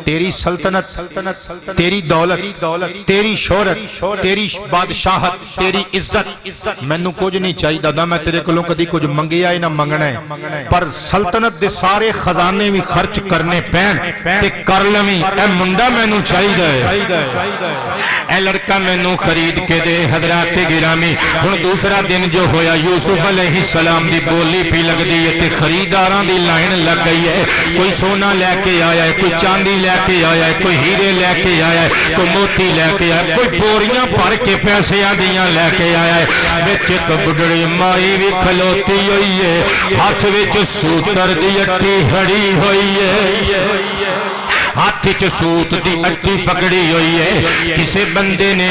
تیری سلطنت تیری دولت تیری شہرت تیری بادشاہت تیری عزت مینوں کچھ نہیں چاہیے دا میں تیرے کولوں کدی کچھ منگیا ہے نہ منگنا ہے پر سلطنت دے سارے خزانے بھی خرچ کرنے پین تے کر لویں اے منڈا مینوں چاہیے اے لڑکا مینوں خرید کے دے حضرات گرامی ہن دوسرا دن جو ہویا یوسف علیہ السلام دی بولی پی لگ دی تے خریداراں دی لائن لگ گئی ہے کوئی سونا لے کے آیا ہے کوئی چاندی لے کے آیا ہے کوئی ہیرے لے کے آیا ہے کوئی موتی لے کے آیا ہے کوئی بوریاں بھر کے پیسیاں دیاں لے کے آیا ہے وچ ایک بڈڑی مائی بھی کھلوتی ہوئی ہے ہاتھ وچ سوتر دی اٹھی ہڑی ہوئی ہے ہاتھ چ سوت دی اٹھی پکڑی ہوئی ہے کسے بندے نے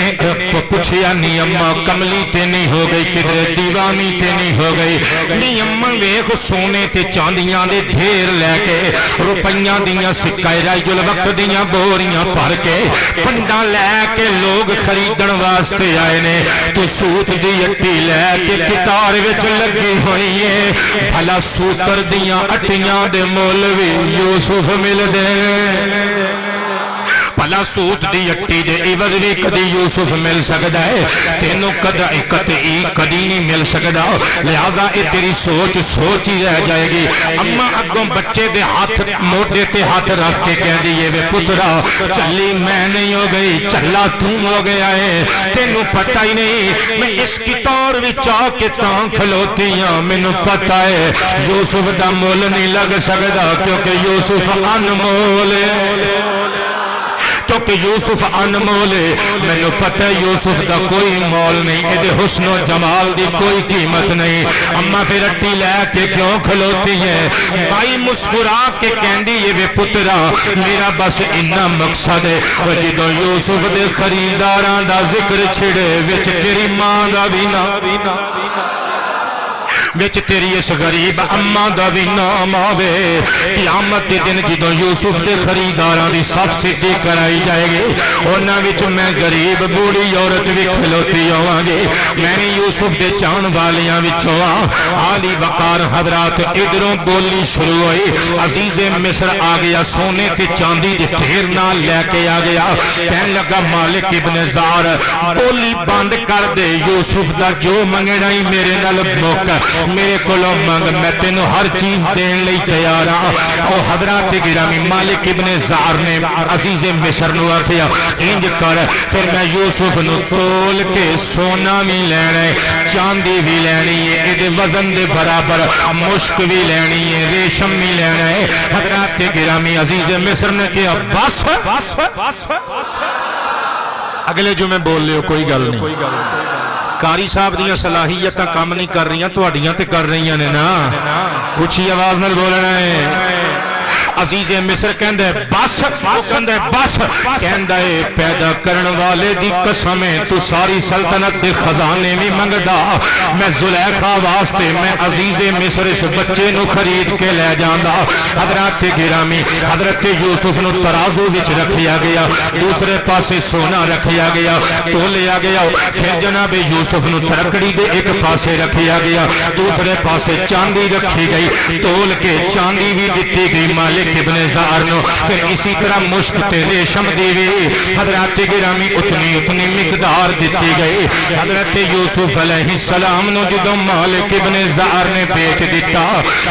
پوچھیا نہیں اماں کملی تے نہیں ہو گئی کدھر دیوانی تے نہیں ہو گئی نہیں اماں ویکھ سونے تے چاندیاں دے ڈھیر لے کے روپیاں دیاں سکے راج الوقت دیاں بوریاں بھر کے پنڈا لے کے لوگ خریدن واسطے آئے نے تو سوت دی اٹھی لے کے کتار وچ لگی ہوئی ہے بھلا سوتر دیاں اٹیاں دے مول وی یوسف مل دے بھلا سوت دی اٹھی دے عوض بھی کدی یوسف مل سکتا ہے تینوں کدی نہیں مل سکتا لہذا اے تیری سوچ ہی رہ جائے گی اما اگوں بچے دے ہاتھ موٹے تے ہاتھ رکھ کے کہہ دیئے وے پترا چلی میں نہیں ہو گئی چلا تم ہو گیا ہے تینوں پتہ ہی نہیں میں اس کی طور بھی چاہ کے تاں کھلوتی ہوں مینوں پتہ ہے یوسف دا مول نہیں لگ سکتا کیونکہ یوسف انمول ہے کیونکہ یوسف انمول ہے مینوں پتہ ہے یوسف دا کوئی مول نہیں اے دے حسن و جمال دی کوئی قیمت نہیں اما پھر اٹھی لے کے کیوں کھلوتی ہے بھائی مسکرا کے کہندی ہے وے پترا میرا بس اتنا مقصد ہے جدوں یوسف دے خریداراں دا ذکر چھڑے وچ تیری ماں دا بھی نام وچ تیری اس غریب اماں دا بھی نام آوے قیامت دے دن جدوں یوسف دے خریداراں دی صف سدھی کرائی جائے گی انہاں وچ میں غریب بوڑھی عورت بھی کھلوتی ہوواں گی میں نے یوسف دے چاہن والیاں وچوں عالی وقار حضرات ادھروں بولی شروع ہوئی عزیز مصر آ گیا سونے تے چاندی دے ڈھیر نال لے کے آ گیا کہن لگا مالک ابن زار بولی بند کر دے یوسف دا جو منگنا ہی میرے نال موقع میرے کولوں منگ میں تینوں ہر چیز دین لئی تیار ہاں او حضرات گرامی مالک ابن زار نے عزیز مصر نو آکھیا انج کر پھر میں یوسف نو تول کے سونا بھی لینا ہے چاندی بھی لینی ہے اے وزن دے برابر مشک بھی لینی ہے ریشم بھی لینا ہے حضرات گرامی عزیز مصر نے کہا بس اگلے جو میں بول لے ہو کوئی گل نہیں کاری صاحب دیاں صلاحیتاں کام نہیں کر رہی ہیں تو اڈیاں تے کر رہی ہیں نے نا اچھی آواز نال بولنا ہے عزیز مصر کہندہ ہے بس کہندہ ہے پیدا کرن والے دی قسم ہے تو ساری سلطنت دے خزانے میں منگدا میں زلیخا واسطے میں عزیز مصر اس بچے نو خرید کے لے جاندا حضرات گرامی حضرت یوسف نو ترازو وچ رکھیا گیا دوسرے پاسے سونا رکھیا گیا تولیا گیا پھر جناب یوسف نو ترکڑی دے ایک پاسے رکھیا گیا دوسرے پاسے چاندی رکھی گئی تول کے چاندی بھی دتی گئی مالک ابن زار نو پھر اسی طرح مشک تے ریشم دیوی حضرات گرامی اتنی مقدار دیتی گئی حضرت یوسف علیہ السلام نو جدو مالک ابن زار نے بیچ دیتا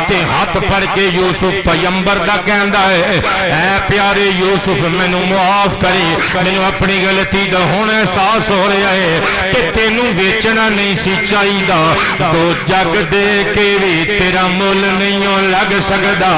تے ہاتھ پھڑ کے یوسف پیمبر دا کہندا ہے اے پیارے یوسف مینوں معاف کری مینوں اپنی غلطی دا ہن احساس ہو رہا ہے کہ تینوں ویچنا نہیں سی چاہیدا دو جگ دے کے بھی تیرا مول نہیں لگ سکدا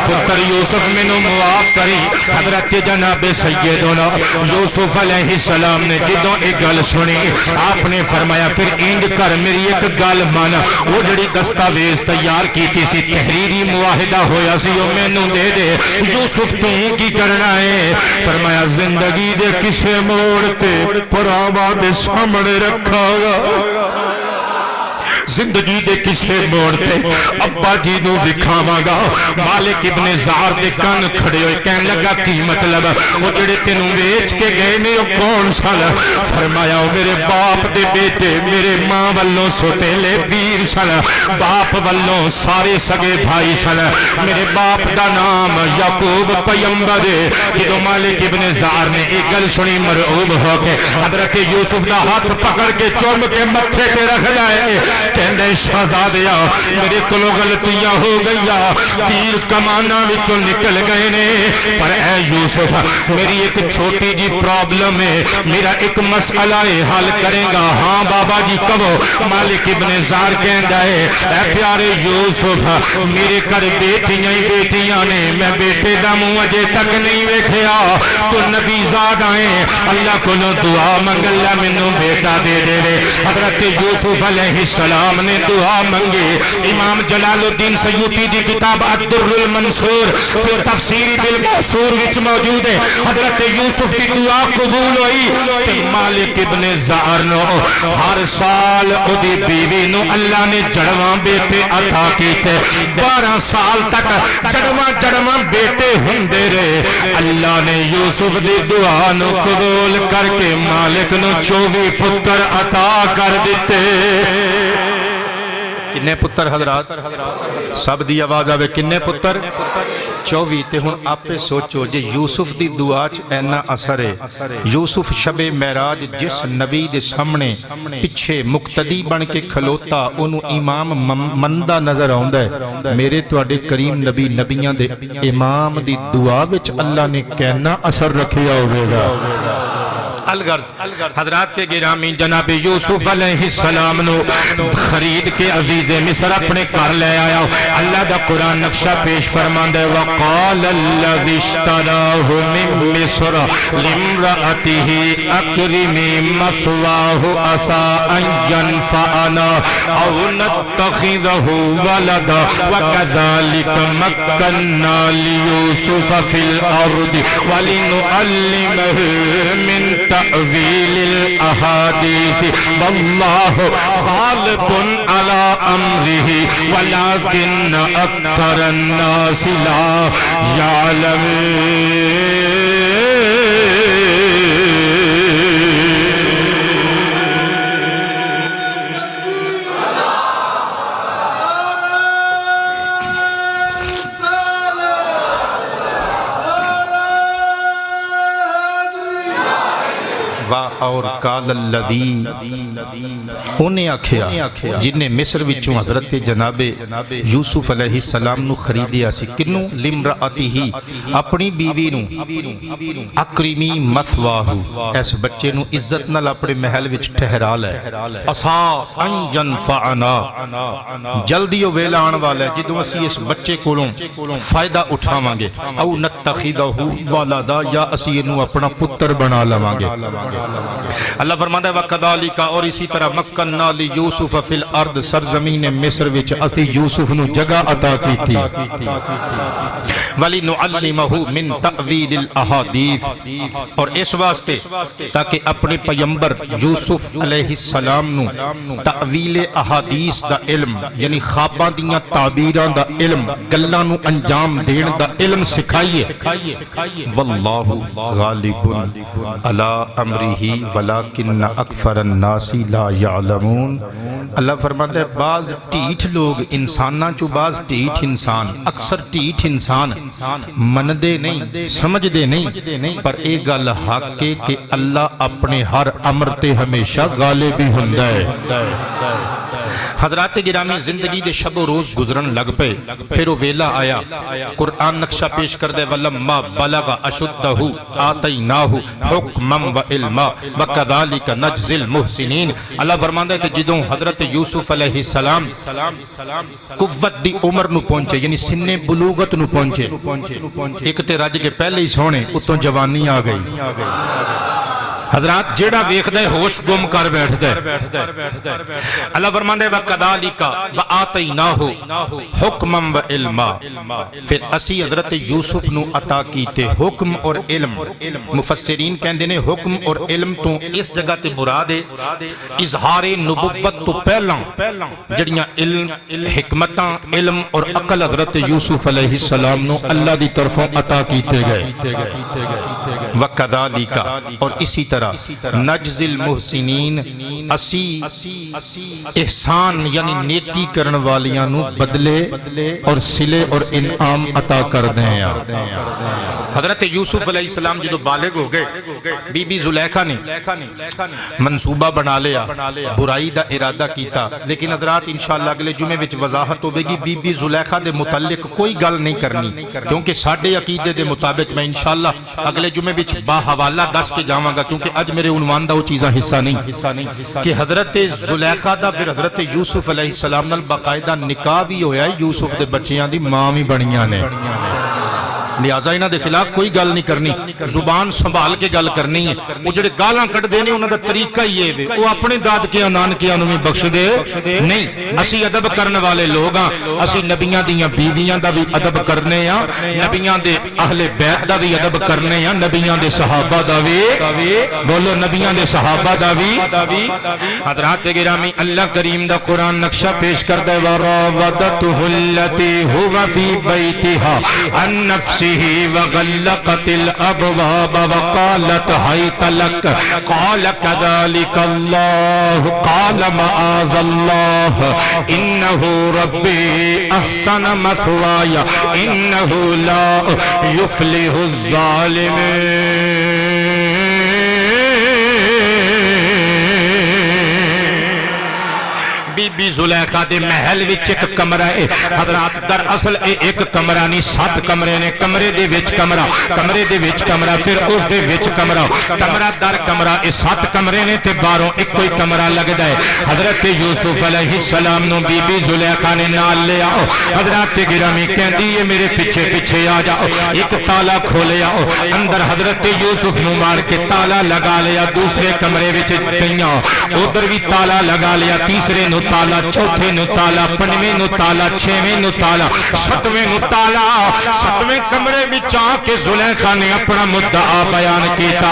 پتر یوسف مینوں معاف کری حضرت جناب سیدنا یوسف علیہ السلام نے جدوں ایک گل سنی آپ نے فرمایا پھر انج کر میری ایک گل مان وہ جڑی دستاویز تیار کیتی سی تحریری معاہدہ ہویا سی وہ مینوں دے دے یوسف تو کی کرنا ہے فرمایا زندگی دے کسے موڑ تے پراواں دے سامنے رکھا گا زندگی دے کسے موڑ تے ابا جی نو دکھاواں گا۔ مالک ابن زار دے کان کھڑے ہوئے کہنے لگا کی مطلب؟ وہ جڑے تینوں ویچ کے گئے نے وہ کون سن؟ فرمایا وہ میرے باپ دے بیٹے، میرے ماں والوں سوتیلے ویر سن، باپ والوں سارے سگے بھائی سن۔ میرے باپ دا نام یعقوب پیمبر ہے۔ جدو مالک ابن زار نے ایک گل سنی مرعوب ہو کے حضرت یوسف دا ہاتھ پکڑ کے چوم کے متھے تے رکھ لائے، کہندے شہزادیا میرے کولوں غلطیاں ہو گئیاں، تیر کماناں وچوں نکل گئے نے، پر اے یوسف میری ایک چھوٹی جی پرابلم ہے، میرا ایک مسئلہ ہے، حل کرے گا؟ ہاں بابا جی کہو۔ مالک ابن زار کہندا ہے اے پیارے یوسف میرے گھر بیٹیاں ہی بیٹیاں نے، میں بیٹے دا منہ اجے تک نہیں ویکھیا، تو نبی زاد آئے اللہ کولوں دعا منگ اللہ مینوں بیٹا دے دے۔ حضرت یوسف علیہ السلام نے دعا منگی۔ امام جلال الدین سیوطی دی کتاب الدر المنصور فی تفسیر بالمأثور وچ موجود ہے۔ حضرت یوسف کی دعا قبول ہوئی کہ مالک ابن زار نو ہر سال اودی بیوی نو اللہ نے جڑواں بیٹے عطا کیتے، 12 سال تک جڑواں بیٹے ہوندے رہے۔ اللہ نے یوسف دی دعا نو قبول کر کے مالک نو 24 پتر عطا کر دیتے۔ کنے پتر حضرات؟ سب دی آواز آوے کنے پتر؟ 24۔ تے ہن آپے سوچو جے یوسف دی دعا چ اینا اثر ہے، یوسف شب معراج جس نبی دے سامنے پچھے مقتدی بن کے کھلوتا انہوں امام مندہ نظر آؤندا ہے، میرے تواڈے کریم نبی نبیاں دے امام دی دعا وچ اللہ نے کینا اثر رکھیا ہوئے گا۔ الغرض حضرات کے گرامی جناب یوسف علیہ السلام نو خرید کے عزیز مصر اپنے گھر لے آیا۔ اللہ دا قرآن نقشہ پیش فرماندا ہے وقال الذی اشتراہ من مصر لامرأته اکرمی مثواه عسى ان ينفعنا او نتخذه ولدا وكذلك مكنا ليوسف في الارض ولنعلمه من تأویل الاحادیث واللہ غالب علی امرہ ولکن اکثر الناس لا یعلمون۔ اور قال الذی انہیں آکھیا جنہیں مصر وچوں حضرت جناب یوسف علیہ السلام نو خریدیا سی، کنوں؟ لامرأتہ اپنی بیوی نو، اکرمی مثواہ اس بچے نو عزت نال اپنے محل وچ ٹھہرا لے، عسى ان ينفعنا جلدی او ویلا آن والا ہے جدوں اسی اس بچے کولوں فائدہ اٹھاواں گے، او نتخذہ ولدا یا اسی اینو اپنا پتر بنا لواں گے۔ اللہ فرماتا ہے وَكَذَلِكَ اور اسی طرح مَكَّنَّا لِيُوسُفَ فِي الْأَرْضِ سرزمین مصر وچ اسی یوسف نو جگہ عطا کی تھی، وَلِنُعَلِّمَهُ مِن تَأْوِيلِ الْأَحَادِيثِ اور اس واسطے تاکہ اپنے پیمبر یوسف علیہ السلام نو تأویل احادیث دا علم یعنی خواباں دیاں تعبیراں دا علم گلاں نو انجام دین دا علم سکھائیے۔ واللہ غالب علی امرہ ولکن اکثر الناس لا یعلمون۔ اللہ فرماتا ہے بعض ٹھیٹھ لوگ انساناں چو بعض ٹھیٹھ انسان اکثر ٹھیٹھ انسان مندے نہیں سمجھدے نہیں، پر ایک گل حق ہے کہ اللہ اپنے ہر امر تے ہمیشہ غالب ہی ہوندا ہے۔ حضرات گرامی زندگی دے شب و روز گزرن لگ پے، پھر وہ ویلا آیا، قرآن نقشہ پیش کر دے وَلَمَّا بَلَغَ أَشُدَّهُ آتَيْنَاهُ حُکْمًا وَعِلْمًا وَكَذَلِكَ نَجْزِي الْمُحْسِنِينَ۔ اللہ فرماندا ہے کہ جدوں حضرت یوسف علیہ السلام قوت دی عمر نو پہنچے یعنی سن بلوغت نو پہنچے، ایک تے رج کے پہلے ہی سونے اتوں جوانی آ گئی، حضرات جیڑا ویکھدا ہے ہوش گم کر بیٹھدا ہے۔ اللہ فرماندا ہے وَكَذَلِكَ وَآتَيْنَاهُ حُكْمًا وَعِلْمًا، پھر اسی حضرت یوسف نو عطا کیتے حکم اور علم۔ مفسرین کہندے نے حکم اور علم تو اس جگہ تے مراد ہے اظہار نبوت تو پہلا جڑیاں علم حکمتاں علم اور عقل حضرت یوسف علیہ السلام نو اللہ دی طرفوں عطا کیتے گئے۔ وَكَذَلِكَ، اور اسی طرح نجزی المحسنین، اسی احسان یعنی نیکی کرن والیاں نو بدلے اور صلے اور انعام عطا کر دیں۔ حضرت یوسف علیہ السلام جدو بالغ ہو گئے، بی بی زلیخا نے منصوبہ بنا لیا، برائی دا ارادہ کیتا، لیکن حضرات انشاءاللہ اگلے جمعے وچ وضاحت ہوے گی بی بی زلیخا دے متعلق کوئی گل نہیں کرنی، کیونکہ ساڈے عقیدے دے مطابق میں انشاءاللہ اگلے جمعے وچ با حوالہ دس کے جاواں گا، کیونکہ اج میرے عنوان دا وہ چیزاں حصہ نہیں کہ حضرت زلیخا دا پھر حضرت یوسف علیہ السلام نال باقاعدہ نکاح بھی ہویا ہے، یوسف دے بچیاں دی ماں بھی بنیاں نے، لہٰذا انہاں دے خلاف کوئی گل نہیں کرنی، زبان سنبھال کے گل کرنی ہے۔ وہ جڑے گالاں کڈدے نے انہاں دا طریقہ ہی ہے وہ اپنے دادکیاں نانکیاں نوں بھی بخش دے نہیں۔ اسی ادب کرن والے لوگ ہاں، اسی نبیاں دیاں بیویاں دا بھی ادب کرنے ہاں، نبیاں دے اہل بیت دا بھی ادب کرنے ہاں، نبیاں دے صحابہ دا بھی، بولو نبیاں دے صحابہ دا بھی۔ حضرات گرامی اللہ کریم دا قرآن نقشہ پیش کردہ وراودته التي هو في بيتها عن نفسه وغلقت الابواب وقالت هيت لك قال كذلك الله قال معاذ الله انه ربي احسن مثواي انه لا يفلح الظالمين۔ بی بی زلیخا دے محل وچ ایک کمرہ ہے حضرات، در اصل ایک کمرہ نہیں 7 کمرے نے، کمرے دے وچ کمرہ، کمرے دے وچ کمرہ، پھر اس دے وچ کمرہ، کمرہ در کمرہ، یہ 7 کمرے نے تے باہروں ایک کوئی کمرہ لگدا ہے۔ حضرت یوسف علیہ السلام نو بی بی زلیخا نے نال لے آؤ، حضرات گرامی کہندی ہے میرے پیچھے پیچھے آ جاؤ، ایک تالا کھولے آؤ، اندر حضرت یوسف نو مار کے تالا لگا لیا، دوسرے کمرے وچ گئیاں ادھر بھی تالا لگا لیا، تیسرے نو تالا، چوتھے نو تالا، پنجویں نو تالا، چھویں نو تالا، 7ویں نو تالا۔ 7ویں کمرے وچ آ کے زلیخا نے اپنا مدعا بیان کیتا۔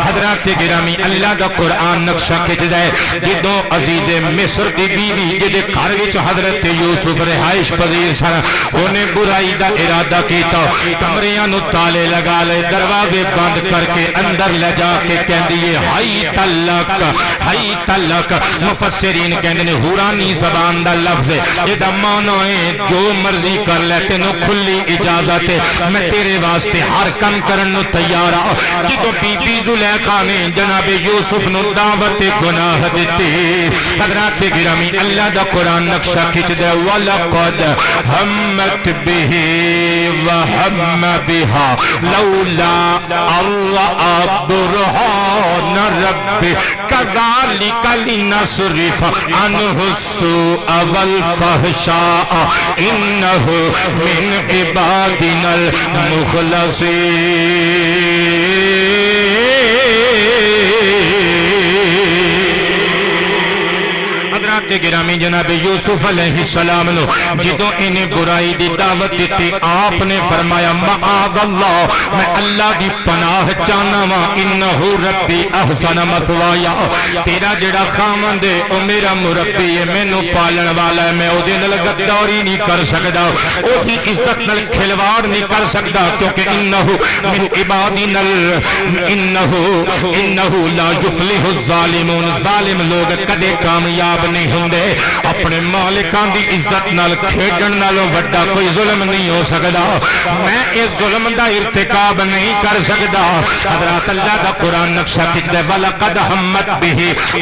حضرات گرامی اللہ دا قرآن نقشہ کھچدا ہے جدوں عزیز مصر دی بیوی جدے گھر وچ حضرت یوسف رہائش پذیر سن، اونے برائی دا ارادہ کیتا، کمریاں نو تالے لگا لے، دروازے بند کر کے اندر لے جا کے کہندی ہے ہائی تلک، ہائی تلک۔ مفسرین کہندے نے حورانی زبان دا لفظ ہے، یہ دا معنی ہے جو مرضی کر لے، تینوں کھلی اجازت ہے، میں تیرے واسطے ہر کم کرن نو تیار ہوں۔ جدوں بی بی زلیخا نے جناب یوسف نو دعوت گناہ دیتی، حضرات گرامی اللہ دا قرآن نقشہ کھچ دے وَلَقَدْ هَمَّتْ بِهِ وَهَمَّ بِهَا لَوْلَا أَن رَأَىٰ بُرْهَانَ رَبِّهِ كَذَلِكَ لِنَصْرِفَ عَنْهُ السُّوءَ وَالْفَحْشَاءَ إِنَّهُ مِنْ عِبَادِنَا الْمُخْلَصِينَ۔ حضرات گرامی جناب یوسف علیہ السلام نو جدوں انہیں برائی دی دعوت دیتی، آپ نے فرمایا معاذ اللہ، میں اللہ دی پناہ چاہنا وا، انہو ربی احسن مثوایا، تیرا جڑا خامند ہے او میرا مربی ہے، مینوں پالن والا ہے، میں او دے نال غداری نہیں کر سکدا، او دی عزت نال کھلواڑ نہیں کر سکدا، کیونکہ انہو من عبادنا انہو لا یفلح الظالمون، ظالم لوگ کدے کامیاب نہیں ہوندے، اپنے مالکان دی عزت نال کھیڈن نالوں بڑا کوئی ظلم نہیں ہو سکدا، میں اس ظلم دا ارتکاب نہیں کر سکدا۔ حضرات اللہ دا قرآن نقشہ کھچدا ہے وَلَقَدْ هَمَّتْ بِهِ،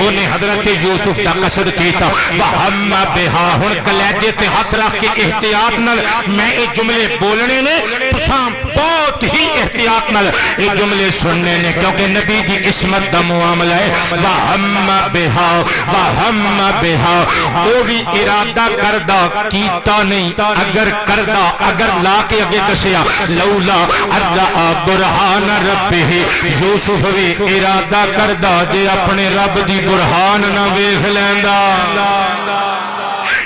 انہیں حضرت یوسف دا قصد کیتا، وَهَمَّ بِهَا، ہن کلیجے تے ہاتھ رکھ کے احتیاط نال میں یہ جملے بولنے نے، تساں بہت ہی احتیاط نال یہ جملے سننے نے، کیونکہ نبی دی عصمت دا معاملہ ہے۔ وَهَمَّ بِهَا وَهَمَّ بِهَا ربها وہ بھی ارادہ کردہ کیتا نہیں اگر کردہ اگر لا کے اگے دسیا لولا ارآ برہان ربہ یوسف بھی ارادہ کردہ جے اپنے رب دی برہان نہ ویکھ لیندا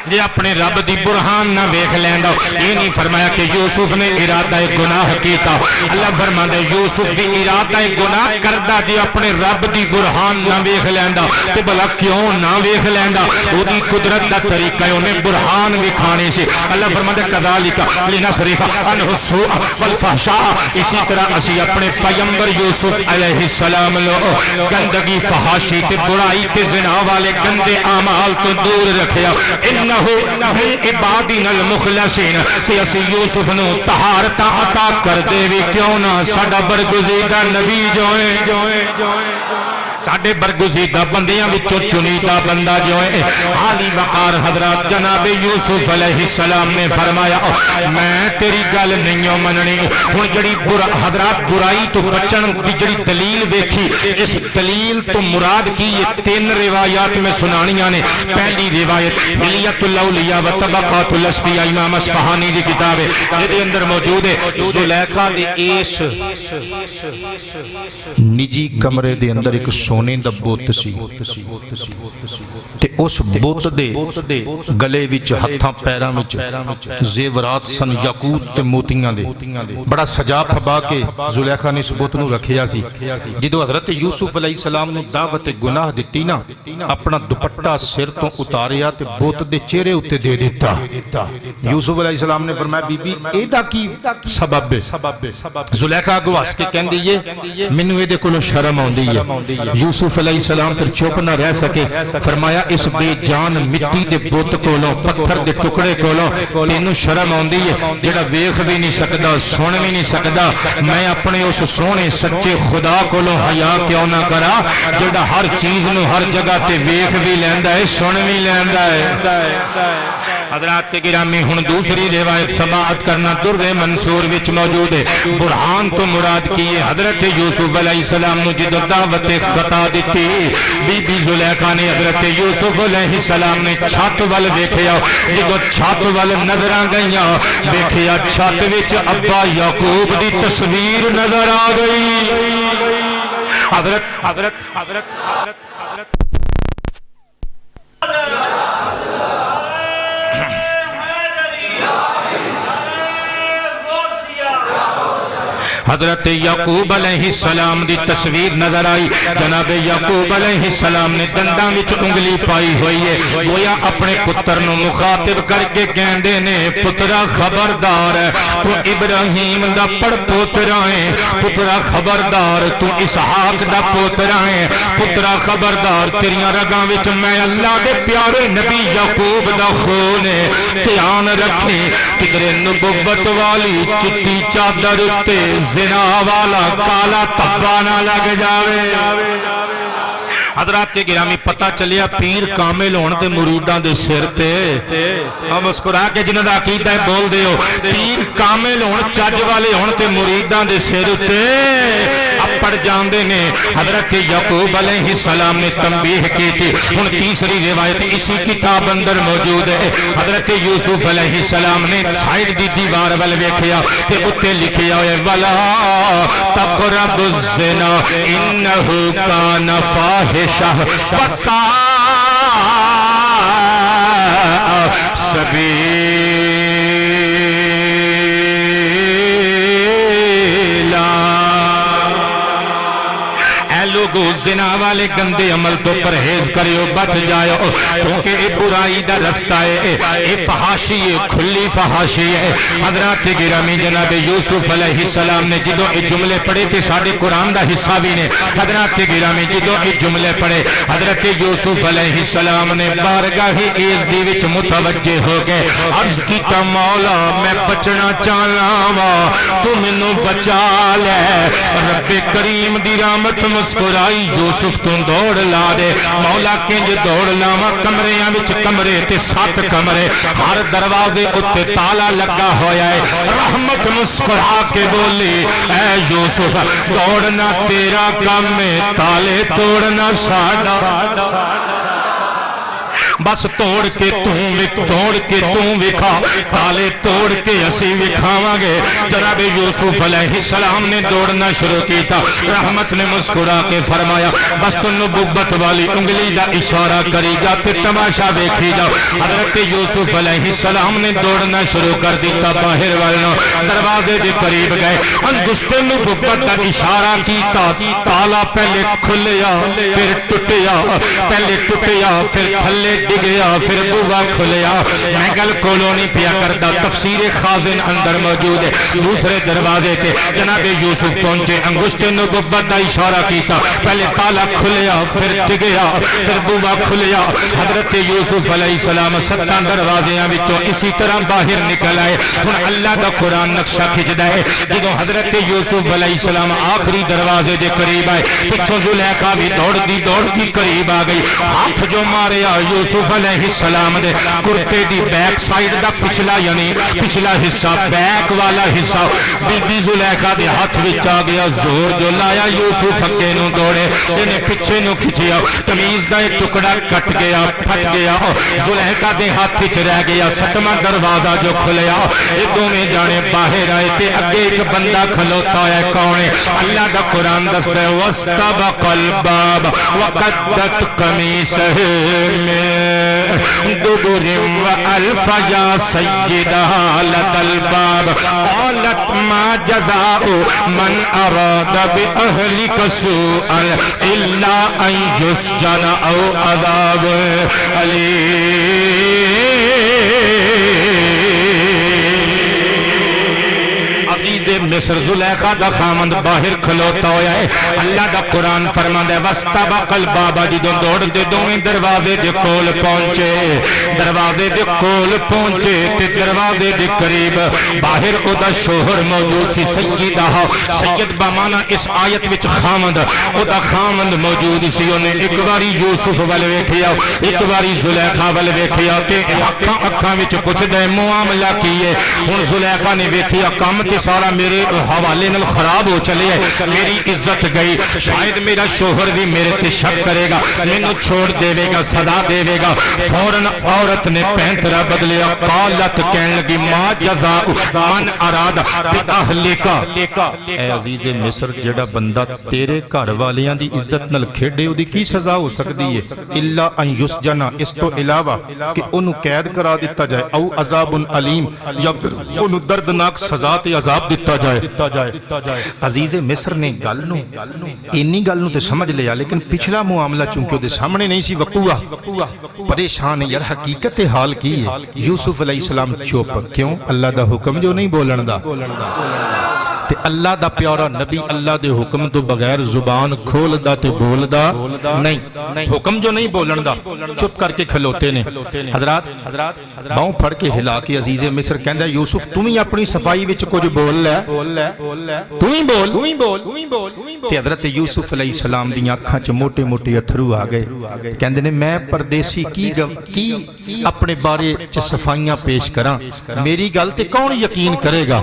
جے اپنے رب دی برہان نہ ویکھ لیندا یہ نہیں فرمایا کہ یوسف نے ارادہ گناہ کیتا اللہ فرماندا یوسف بھی ارادہ گناہ کردا جے اپنے رب دی برہان نہ ویکھ لیندا تے بھلا کیوں نہ ویکھ لیندا اودی قدرت دا طریقہ ہے انہیں برہان وکھانے سے اللہ فرماندا کذالک لنصرف عنہ السوء والفحشاء اسی طرح اسی اپنے پیغمبر یوسف علیہ السلام لو گندگی فحاشی تے برائی تے زنا والے گندے اعمال تو دور رکھیا انہو من عبادنا المخلصین تے اسی یوسف نو طہارت عطا کر دے وی کیوں نہ ساڈا برگزیدہ نبی جو ہے ساڈے برگزیدہ بندیاں وچوں چنیدہ بندہ جو ہے عالی وقار حضرات جناب یوسف علیہ السلام نے فرمایا میں تیری گل نہیں مننی ہن جڑی حضرات برائی تو بچن دی جڑی دلیل ویکھی اس دلیل تو مراد کی یہ 3 روایات میں سنانیاں نے پہلی روایت حلیۃ الاولیاء و طبقات الاصفیاء امام اصفہانی دی کتاب ہے جدے اندر موجود ہے زلیخا دے اس نجی کمرے دے اندر ایک سونے دا بت سی تے اس بت دے گلے وچ ہتھاں پیراں وچ زیورات سن یاقوت تے موتیاں دے بڑا سجا پھبا کے زلیخا نے اس بت نو رکھیا سی جدوں حضرت یوسف علیہ السلام نے دعوت گناہ دتی نا اپنا دوپٹہ سر تو اتاریا تے بت دے چہرے اتے دے دیتا یوسف علیہ السلام نے فرمایا بی بی ایدا کی سبب ہے زلیخا کو واسطے کہندی ہے مینوں اے دے کولوں شرم آوندی ہے یوسف علیہ السلام پھر چپ نہ رہ سکے فرمایا اس بے جان مٹی دے بت کولوں پتھر دے ٹکڑے کولوں تینوں شرم آوندی ہے جڑا ویکھ بھی نہیں سکدا سن بھی نہیں سکدا میں اپنے اس سونے سچے خدا کولوں حیا کیوں نہ کرا جڑا ہر چیز نو ہر جگہ تے ویکھ بھی لیندا ہے سن بھی لیندا ہے حضرات گرامی ہن دوسری روایت سماعت کرنا در منصور وچ موجود ہے برہان تو مراد کی ہے حضرت یوسف علیہ السلام نو جدو دعوت خطا دیتی بی بی زلیخا نے حضرت یوسف علیہ السلام نے چھت وال ویکھیا جدو چھت وال نظراں گئیاں ویکھیا چھت وچ ابا یعقوب دی تصویر نظر آ گئی حضرت حضرت یعقوب علیہ السلام دی تصویر نظر آئی جناب یعقوب علیہ السلام نے دنداں وچ انگلی پائی ہوئی ہے گویا اپنے پتر نو مخاطب کر کے کہندے نے پترا خبردار تو ابراہیم دا پڑ پوترا ہے پترا خبردار تو اسحاق دا پوترا ہے پترا خبردار تیریاں رگاں وچ میں اللہ دے پیارے نبی یعقوب دا خون ہے دھیان رکھے کدرے نبوت والی چٹی چادر تے زنا والا کالا تبا نہ لگ جاوے حضرات کے گرامی پتہ چلیا پیر کامل ہون تے مریداں دے سر تے ہم مسکرا کے جنہاں دا عقیدہ ہے بول دیو پیر کامل ہون چج والے ہون تے مریداں دے سر تے اپڑ جاندے نے حضرت یعقوب علیہ السلام نے تنبیہ کی تھی ہن تیسری روایت اسی کتاب اندر موجود ہے حضرت یوسف علیہ السلام نے سائیڈ دی دیوار ول ویکھیا تے اوتے لکھیا ہوئے ولا تقربوا الزنا انه کان فاحشہ وساء سبیلا لوگو زنا والے گندے عمل تو پرہیز کریو بچ جائیو کیونکہ اے برائی دا رستہ ہے اے فحاشی ہے کھلی فحاشی ہے حضرات گرامی جناب یوسف علیہ السلام نے جدو اے جملے پڑھے تھے ساڑھے قرآن دا حصہ بھی نے حضرات گرامی جدو اے جملے پڑھے حضرت یوسف علیہ السلام نے بارگاہ ایز دی وچ متوجہ ہو گئے عرض کی تا مولا میں بچنا چاہنا وا تو منو بچا لے رب کریم دی رحمت مسکرائی یوسف تو دوڑ لا دے مولا کنج دوڑ لاواں کمریاں وچ کمرے تے 7 کمرے ہر دروازے اتے تالا لگا ہویا ہے رحمت مسکرا کے بولی اے یوسف دوڑنا تیرا کام ہے تالے توڑنا ساڈا بس توڑ کے توں وکھا تالے توڑ کے اسی وکھاواں گے جناب یوسف علیہ السلام نے دوڑنا شروع کیتا رحمت نے مسکرا کے فرمایا بس تو نبوت والی انگلی دا اشارہ کری جا تے تماشا دیکھی جا حضرت یوسف علیہ السلام نے دوڑنا شروع کر دیتا باہر والوں دروازے دے قریب گئے انگشت نبوت دا اشارہ کیتا تالا پہلے کھلیا پھر ٹوٹیا پہلے ٹوٹیا پھر تھلے ڈگیا پھر بوا کھلیا میں گل کولونی پیا کردا تفسیر خازن اندر موجود ہے دوسرے دروازے تے جناب یوسف پہنچے انگشت نبوت دا اشارہ کیتا پہلے تالا کھلیا پھر ڈگیا پھر بوا کھلیا حضرت یوسف علیہ السلام ستاں دروازیاں وچوں اسی طرح باہر نکل آئے ہن اللہ دا قرآن نقشہ کھچدا ہے جدوں حضرت یوسف علیہ السلام آخری دروازے دے قریب آئے پچھوں زلیخا بھی دوڑ دی قریب آ گئی ہاتھ جو ماریا یوسف علیہ السلام دے کرتے دی بیک سائیڈ دا پچھلا یعنی پچھلا حصہ بیک والا حصہ بی بی زلیخا دے ہاتھ وچ آ گیا زور جو لایا یوسف اگے نو دوڑے انہیں پیچھے نو کھچیا تمیز دا ایک ٹکڑا کٹ گیا پھٹ گیا زلیخا دے ہاتھ وچ رہ گیا ستواں دروازہ جو کھلیا یہ دونوں جانے باہر آئے تے اگے ایک بندہ کھلوتا ہے کون ہے اللہ دا قرآن دستا ہے واستبق الباب وقدت قمیصہ من دبر والف یا سیدہا لدى الباب قالت ما جزاء من اراد بأهلك سوءا الا ان يسجن او عذاب علیم عزیز مصر زلیخا دا خامند باہر کھلوتا ہویا ہے اللہ دا قرآن فرماندا ہے واستبق الباب جدوں دوڑ دے دوویں دروازے دے کول پہنچے تے دروازے دے قریب باہر او دا شوہر موجود سی سیدہ سید بمانا اس آیت وچ خامند او دا خامند موجود سی اونے ایک باری یوسف ول ویکھیا ایک باری زلیخا ول ویکھیا تے اکھاں وچ پوچھدا ہے معاملہ کی ہے ہن زلیخا نے ویکھیا کم تے سارا میرے حوالے نال خراب ہو چلے ہے میری عزت گئی شاید میرا شوہر بھی میرے تے شک کرے گا مینوں چھوڑ دے گا سزا دے گا فوراً عورت نے پینترا بدلیا قالت کہنے لگی ما جزاء من اراد باہلک اے عزیز مصر جڑا بندہ تیرے گھر والیاں دی عزت نال کھیڈے اودی کی سزا ہو سکدی ہے الا ان یسجن اس تو علاوہ کہ اونوں قید کرا دتا جائے او عذاب علیم یا پھر اونوں دردناک سزا تے عذاب دتا جائے عزیز مصر نے گل نو اینی گل نو تے سمجھ لیا لیکن پچھلا معاملہ چونکہ او دے سامنے نہیں سی وقوع پریشان یار حقیقت حال کی ہے یوسف علیہ السلام چپ کیوں اللہ دا حکم جو نہیں بولن دا تے اللہ دا پیارا نبی اللہ دے حکم تو بغیر زبان کھول دا تے بول دا نہیں حکم جو نہیں بولن دا چپ کر کے کھلوتے نے حضرات باؤں پھڑ کے ہلا کے عزیز مصر کہندا یوسف تم ہی اپنی صفائی وچ کچھ بول لے تو ہی بول تے حضرت یوسف علیہ السلام دی اکھاں چ موٹے موٹے اتھرو آ گئے کہندے نے میں پردیسی کی اپنے بارے چ صفائیاں پیش کراں میری گل تے کون یقین کرے گا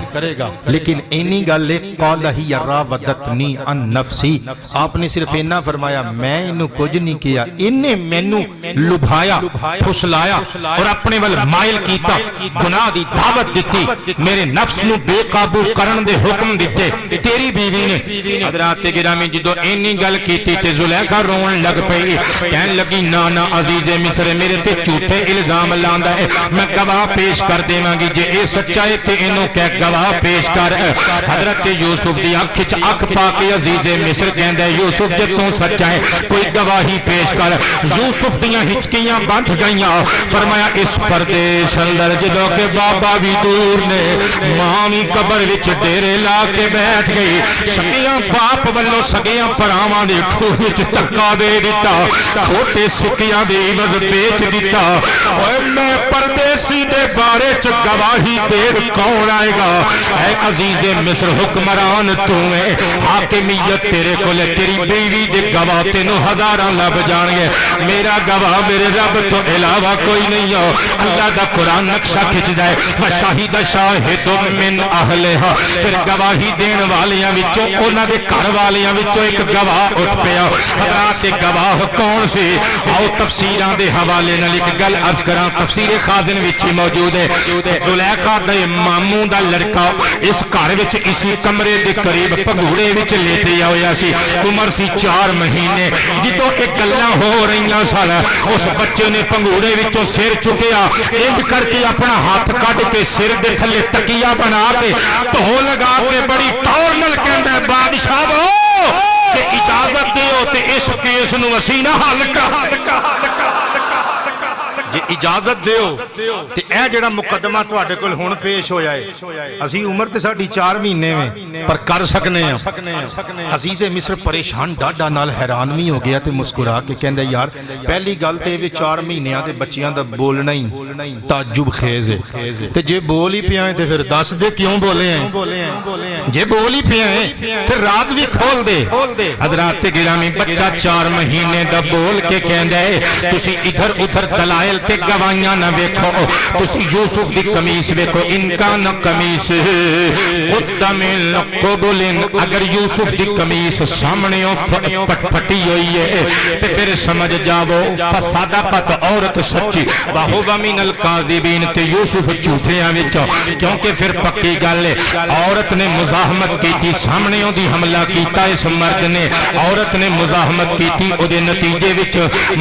لیکن اینی گل قال ہی راودتنی عن نفسی آپ نے صرف اینا فرمایا میں انہوں کچھ نہیں کیا انہیں مینوں لبھایا پھسلایا اور اپنے ول مائل کیتا گناہ دی دعوت دیتی میرے نفس نو بے قابو کرن دے حکم دیتے تیری بیوی نے حضرات گرامی جدو اینی گل کیتی تے زلیخا رون لگ پئی کہن لگی نا عزیز مصر میرے تے جھوٹے الزام لاندا ہے میں گواہ پیش کر دیواں گی جے اے سچائی تے اینوں کہ گواہ پیش کر حضرت یوسف دی اکھ وچ اکھ پا کے عزیز مصر کہندا ہے یوسف جے تو سچا ہے کوئی گواہی پیش کر یوسف دیاں ہچکیاں بندھ گئیاں فرمایا اس پردیس اندر جدوں کہ بابا بھی دور نے ماں بھی قبر وچ ڈیرے لا کے بیٹھ گئی سگیاں باپ والوں سگیاں پراواں دے کھوہ وچ ٹکا دے دتا کھوٹے سکیاں دے عوض بیچ دتا اوے میں پردیسی دے بارے چ گواہی دے کون آئے گا اے عزیز مصر حکمران تو ہے حاکمیت تیرے کول تیری بیوی دے گواہ تینوں ہزاراں لب جان گے میرا گواہ میرے رب تو علاوہ کوئی نہیں ہو اللہ دا قرآن نقشہ کھچ جائے وشاہد شاہد من اہلہا پھر گواہی دین والیاں وچوں انہاں دے گھر والیاں وچوں ایک گواہ اٹھ پیا حضرات گواہ کون سی آؤ تفسیراں دے حوالے نال ایک گل عرض کراں تفسیر خازن وچ ہی موجود ہے زلیخا دے ماموں دا لڑکا اس گھر وچ اسی کمرے دے قریب پگھوڑے وچ لیٹیا ہویا سی عمر سی 4 مہینے جدوں ایک گلاں ہو رہیاں سن اس بچے نے پگھوڑے وچوں سر چکیا انج کر کے اپنا ہاتھ کڈ کے سر دے تھلے تکیا بنا کے دھو لگا کے بڑی طور نال کہندا ہے بادشاہ کہ اجازت دیو تے اس کیس نو اسی نہ حل کر جے اجازت دیو تے اے جڑا مقدمہ تواڈے کول ہن پیش ہویا ہے اسی عمر تے ساڈی 4 مہینے میں پر کر سکنے ہیں عزیز مصر پریشان ڈاڈا نال حیران بھی ہو گیا تے مسکرا کے کہندا یار پہلی گل تے وی 4 مہینیاں دے بچیاں دا بولنا ہی تعجب خیز ہے تے جے بول ہی پیا تے پھر دس دے کیوں بولے ہیں جے بول ہی پیا پھر راز بھی کھول دے حضرات گرامی بچہ 4 مہینے دا بول کے کہندا ہے تسی ادھر ادھر دلائل تے گواہیاں نہ ویکھو تسی یوسف دی قمیص ویکھو ان کا نہ قمیص قد من قبل اگر یوسف دی قمیص سامنے پھٹی ہوئی ہے تے پھر سمجھ جاؤ فصدقت عورت سچی وہو من الکاذبین تے یوسف جھوٹیاں وچ کیونکہ پھر پکی گل ہے عورت نے مزاحمت کی سامنے دی حملہ کیتا اس مرد نے عورت نے مزاحمت کی او دے نتیجے وچ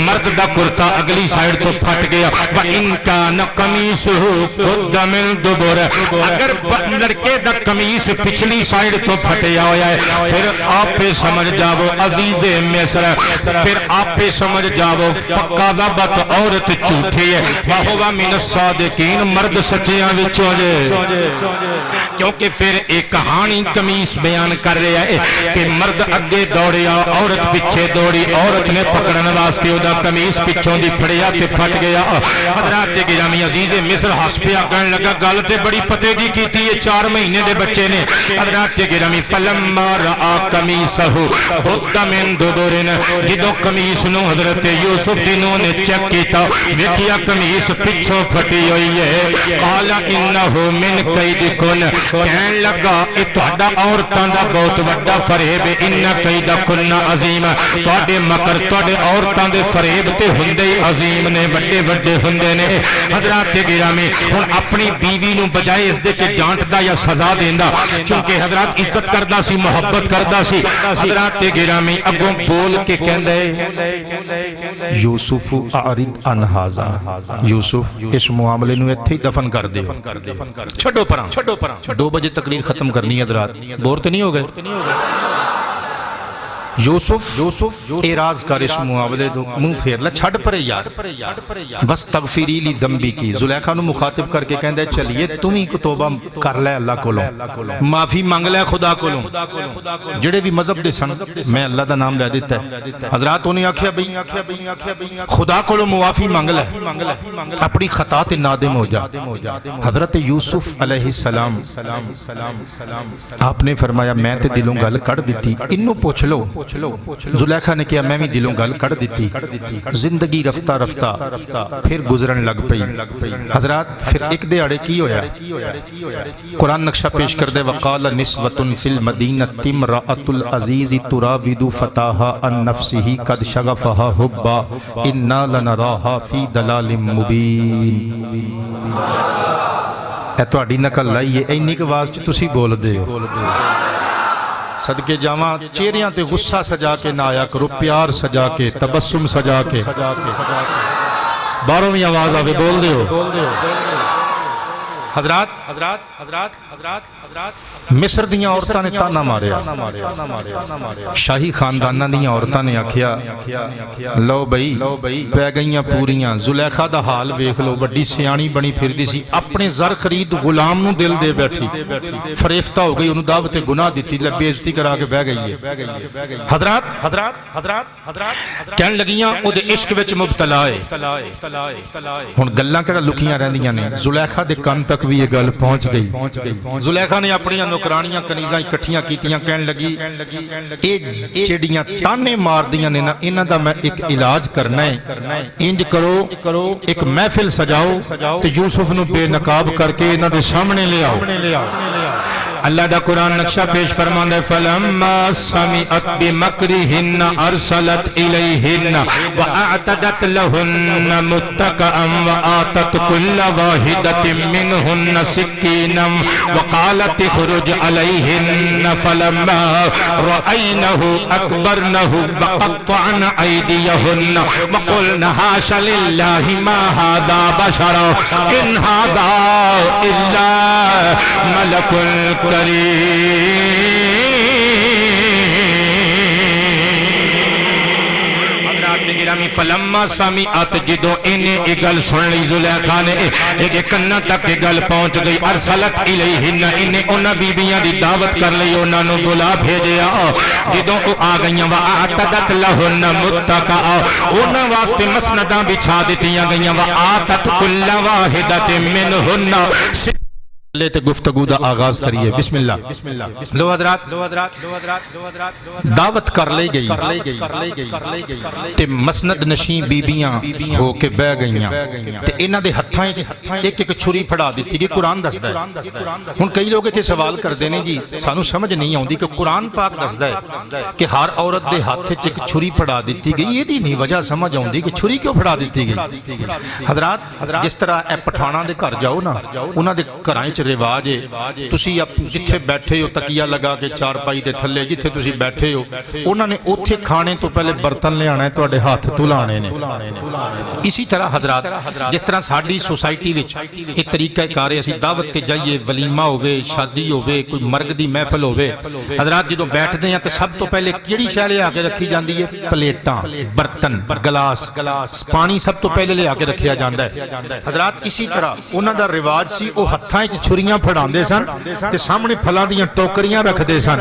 مرد دا کرتا اگلی سائیڈ تو پھٹ گیا وَإِن كَانَ قَمِيصُهُ قُدَّ مِن دُبُرٍ اگر لڑکے دا قمیص پچھلی سائیڈ تو پھٹیا ہویا ہے پھر آپ پہ سمجھ جاؤ عزیز مصر پھر آپ پہ سمجھ جاؤ فَقَذَبَتْ عورت جھوٹی ہے وَهُوَ مِنَ الصَّادِقِينَ مرد سچیاں وچوں جے کیونکہ پھر ایک کہانی قمیص بیان کر رہا ہے کہ مرد اگے دوڑیا عورت پیچھے دوڑی عورت نے پکڑن واسطے او دا قمیص پچھوں دی پھڑیا تے پھٹ گیا حضرات گرامی عزیز مصر ہس پیا کہن لگا گل تے بڑی پتے دی کیتی ہے 4 مہینے دے بچے نے حضرات گرامی فلما رآ قمیصہ قد من دبر جدوں قمیص نو حضرت یوسف دینوں نے چیک کیتا ویکھیا قمیص پچھوں پھٹی ہوئی ہے قال انہ من کیدکن کہن لگا اے تہاڈا عورتاں دا بہت بڑا فریب ہے ان کیدکن عظیم تہاڈے مکر تہاڈے عورتاں دے فریب تے ہوندے عظیم نے بڑے بڑے ہوندے نے حضرات گرامی ہن اپنی بیوی نو بجائے اس دے کہ ڈانٹدا یا سزا دیندا کیونکہ حضرات عزت کردا سی محبت کردا سی حضرات گرامی اگوں بول کے کہندا ہے یوسف اعرض عن ھذا یوسف اس معاملے نو ایتھے ہی دفن کر دے چھڈو پراں 2 بجے تقریر ختم کرنی ہے حضرات بور تے نہیں ہو گئے یوسف اعراض کر اس معاملے تو منہ پھیر لے چھڑ پرے یار بس تغفیری لی ذنبی کی زلیخا نو مخاطب کر کے کہندا ہے چلیے تم ہی توبہ کر لے اللہ کولوں معافی مانگ لے خدا کولوں جڑے بھی مذہب دے سن میں اللہ دا نام لے دیتا ہے حضرات انہیں آکھیا بھئی خدا کولوں معافی مانگ لے اپنی خطا تے نادم ہو جا حضرت یوسف علیہ السلام آپ نے فرمایا میں تے دلوں گل کڑ دیتی انہوں پوچھ لو زلیخا نے کیا میں بھی دلوں گل کڑ دیتی زندگی رفتہ رفتہ پھر گزرن لگ پئی حضرات پھر ایک دیہڑے کی ہویا قرآن نقشہ پیش کر دے وقال نسوۃ فی المدینہ امرأۃ العزیز تراود فتاها عن نفسه قد شغفها حبا انا لنراها فی ضلال مبین اے تہاڈی نقل لائیے اینی کہ آواز چ تسی بول دے ہو صدقے جاواں چہریاں تے غصہ سجا کے نہ آیا کرو پیار سجا کے تبسم سجا کے بارویں آواز آوے بول دے ہو حضرات مصر دیاں عورتاں نے تانا ماریا شاہی خاندانہ دیاں عورتاں نے آکھیا لو بھئی پہ گئیاں پوریاں زلیخا دا حال ویکھ لو وڈی سیانی بنی پھردی سی اپنے زر خرید غلام نو دل دے بیٹھی فریفتہ ہو گئی انہوں دعوت گناہ دیتی لے بےزتی کرا کے بہ گئی ہے حضرات کہن لگیاں او دے عشق وچ مبتلا ہے ہن گلاں کیڑا لکیاں رہندیاں نے زلیخا دے کان تک تک بھی یہ گل پہنچ گئی زلیخا نے اپنی نوکرانیاں کنیزاں اکٹھیاں کیتیاں کہن لگی اے چڑیاں تانے مار دیاں نے نا انہاں دا میں ایک علاج کرنا ہے انج کرو ایک محفل سجاؤ تے یوسف نو بے نقاب کر کے انہاں دے سامنے لے آؤ اللہ دا قرآن نقشہ پیش فرماندا ہے فلما سمعت بمکرہن ارسلت الیہن واعتدت لہن متکئا وآتت کل واحدۃ منہن سکینا وقالت اخرج علیہن فلما رأینہ اکبرنہ وقطعن ایدیہن وقلن حاش للہ ما ھذا بشرا ان ھذا الا ملک گرامی فلما سمعت جدو انہیں ایک گل سن لی زلیخا نے ایک کنہ تک ایک گل پہنچ گئی ارسلت الیہن انہیں انہ بیبیاں دی دعوت کر لی انہوں نے بلا بھیجیا جدو آ گئیاں وآتدت لہن متکئا انہ واسطے مسنداں بچھا دیتیاں گئیاں وآتت کل واحدۃ منہن لیتے گفتگو دا آغاز کریے بسم اللہ لو حضرات دعوت کر لے گئی تے مسند نشین بیبیاں ہو کے بہ گئیاں تے انہ دے ہتھائیں ایک ایک چھری پھڑا دیتی کہ قرآن دستا ہے ہن کئی لوگ اتنے سوال کر دینے جی سانو سمجھ نہیں آؤں دی کہ قرآن پاک دستا ہے کہ ہر عورت دے ہاتھ ایک چھری پھڑا دیتی گئی یہ دی نہیں وجہ سمجھ آؤں دی کہ چھری کیوں پھڑا دیتی گئی حضرات جس طرح اے پٹھانا دے کر جاؤ نا انہ دے کرائیں رواج ہے تسی جتھے بیٹھے ہو تکیہ لگا کے چار پائی دے تھلے جتھے تسی بیٹھے ہو انہوں نے اوتھے کھانے تو پہلے برتن لے آنے تو اڑے ہاتھ تلانے نے اسی طرح حضرات جس طرح ساڑی سوسائٹی وچ ایک طریقہ کارے اسی دعوت تے جائیے ولیمہ ہوئے شادی ہوئے کوئی مرگ دی محفل ہوئے حضرات جدوں بیٹھتے ہیں تو سب تو پہلے کیڑی شے لے آ کے رکھی جاندی ہے پلیٹاں برتن گلاس پانی سب تو پہلے لے آ کے رکھیا جاندا ہے حضرات اسی طرح انہاں دا رواج سی او ہتھاں وچ چھریاں پھڑاندے سن تے سامنے پھلاں دیاں ٹوکریاں رکھ دے سن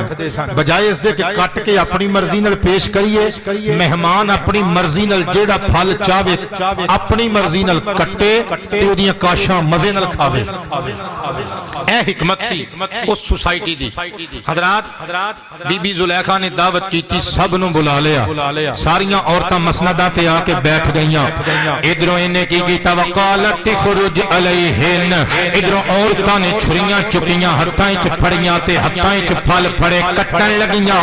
بجائے اس دے کہ کٹ کے اپنی مرضی نال پیش کریے مہمان اپنی مرضی نال جیڑا پھل چاہے اپنی مرضی نال کٹے تے اودیاں کاشاں مزے نال کھاوے اے حکمت سی اس سوسائٹی دی حضرات بی بی زلیخا نے دعوت کیتی سب نو بلا لیا ساریاں عورتاں مسنداں تے آ کے بیٹھ گئیاں ادھروں انہیں کی کیتا وقالت خرج علیہن ادھروں عورتاں نے چھریاں چکیاں ہتھائیں چ پھڑیاں تے ہتھائیں چ پھل پھڑے کٹن لگیاں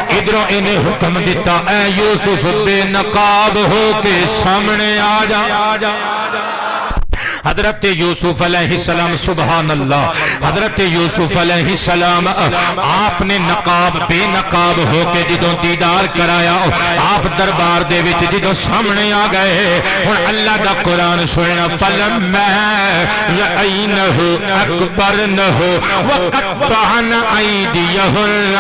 ادھروں انہیں حکم دیتا اے یوسف بے نقاب ہو کے سامنے آ جا حضرت یوسف علیہ السلام سبحان اللہ حضرت یوسف علیہ السلام آپ نے نقاب بے نقاب ہو کے جدوں دیدار کرایا آپ دربار دے وچ جدوں سامنے آ گئے ہن اللہ دا قرآن سننا فلما رأینہ اکبرنہ وقطعن ایدیہن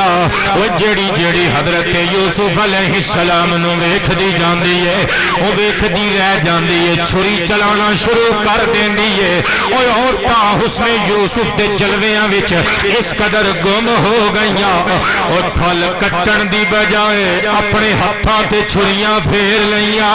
وہ جڑی حضرت یوسف علیہ السلام نو ویکھ دی جاندی ہے وہ ویکھ دی رہ جاندی ہے چھری چلانا شروع کر دین دیئے اور عورتاں حسن یوسف دے جلویاں وچ اس قدر گم ہو گئیاں اور پھل کٹن دی بجائے اپنے ہتھاں تے چھریاں پھیر لیاں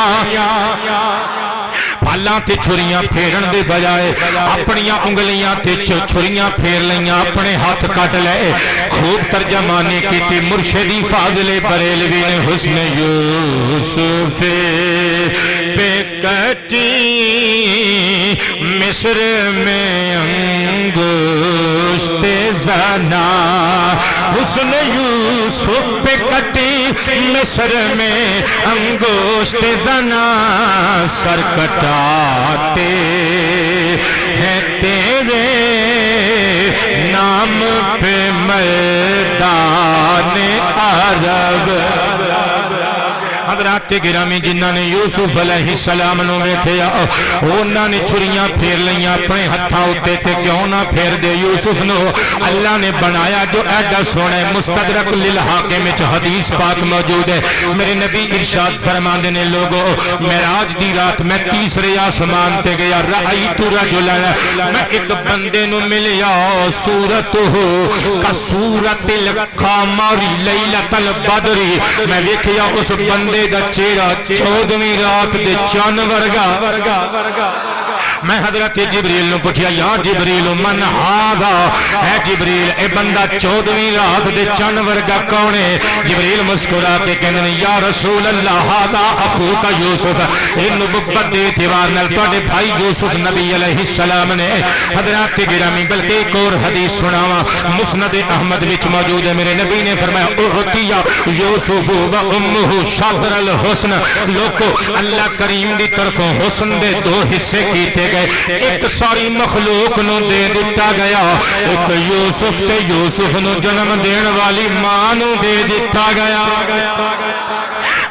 پھلاں تے چھریاں پھیرن دے بجائے اپنیاں انگلیاں تے چھریاں پھیر لیاں اپنے ہاتھ کٹ لے خوب ترجمانی کی مرشدی فاضل بریلوی نے حسن یوسف پہ کٹی مصر میں انگشت زنا حسن یوسف پہ کٹی مصر میں انگشت زنا سر کٹاتے ہیں تیرے نام پہ میدان عرب حضرات گرامی جنہاں نے یوسف علیہ السلام نو ویکھیا انہاں نے چھریاں پھیر لیاں اپنے ہتھاں اُتے تے کیوں نہ پھیر دے یوسف نو اللہ نے بنایا جو ایڈا سونا ہے مستدرک للحاکم وچ حدیث پاک موجود ہے میرے نبی ارشاد فرماندے نے لوگو معراج دی رات میں تیسرے آسمان تے گیا رأیت رجلا میں ایک بندے نو ملیا صورتہ کا صورت القمر لیلۃ البدر میں ویکھیا اس بندے دا چہرہ 14ویں رات دے چاند ورگا میں حضرت جبریل نو پوچھیا یا جبریل من ہاذا، اے جبریل اے بندہ 14ویں رات دے چن ورگا کون ہے؟ جبریل مسکرا کے کہندے یا رسول اللہ ہاذا اخوک یوسف، اے نبوت دے اعتبار نال تواڈے بھائی یوسف نبی علیہ السلام نے۔ حضرات گرامی بلکہ ایک اور حدیث سناواں، مسند احمد وچ موجود ہے، میرے نبی نے فرمایا اعطی یوسف و امہ شطر الحسن، لوگو اللہ کریم دی طرف حسن دے 2 حصے کیتے گئے، ایک ساری مخلوق نو دے دتا گیا، ایک یوسف تے یوسف نو جنم دین والی ماں نو دے دتا گیا۔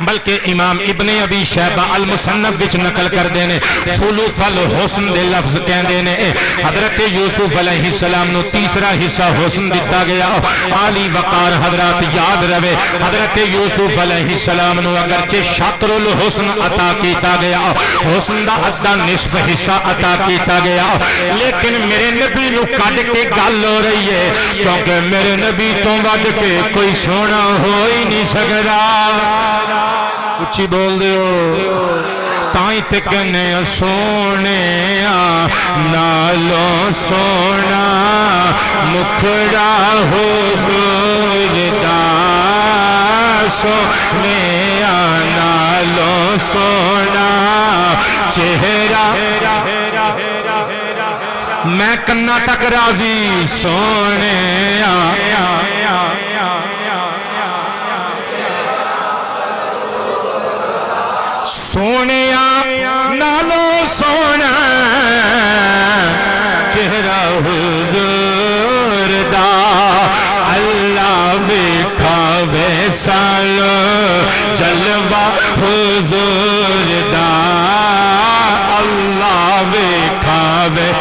بلکہ امام ابن ابی شیبہ المصنف وچ نقل کر دینے ثلث الحسن دے لفظ کہندے نے، حضرت یوسف علیہ السلام نو تیسرا حصہ حسن دتا گیا۔ عالی وقار حضرات یاد رہے، حضرت یوسف علیہ السلام نو اگرچہ شطر الحسن عطا کیتا گیا، حسن دا ادھا نصف حصہ عطا کیتا گیا، لیکن میرے نبی نو کڈ کے گل ہو رہی ہے، کیونکہ میرے نبی تو ود کے کوئی سونا ہو ہی نہیں سکدا۔ اچھی بول دیو تائیں تے کہنے سونے نالوں سونا مکھڑا حضور دا، سونے نالوں سونا چہرہ میں کنا تک راضی سونے سونے نالو سونا چہرہ حضور دا، اللہ ویکھاوے سالو جلوہ حضور دا، اللہ ویکھاوے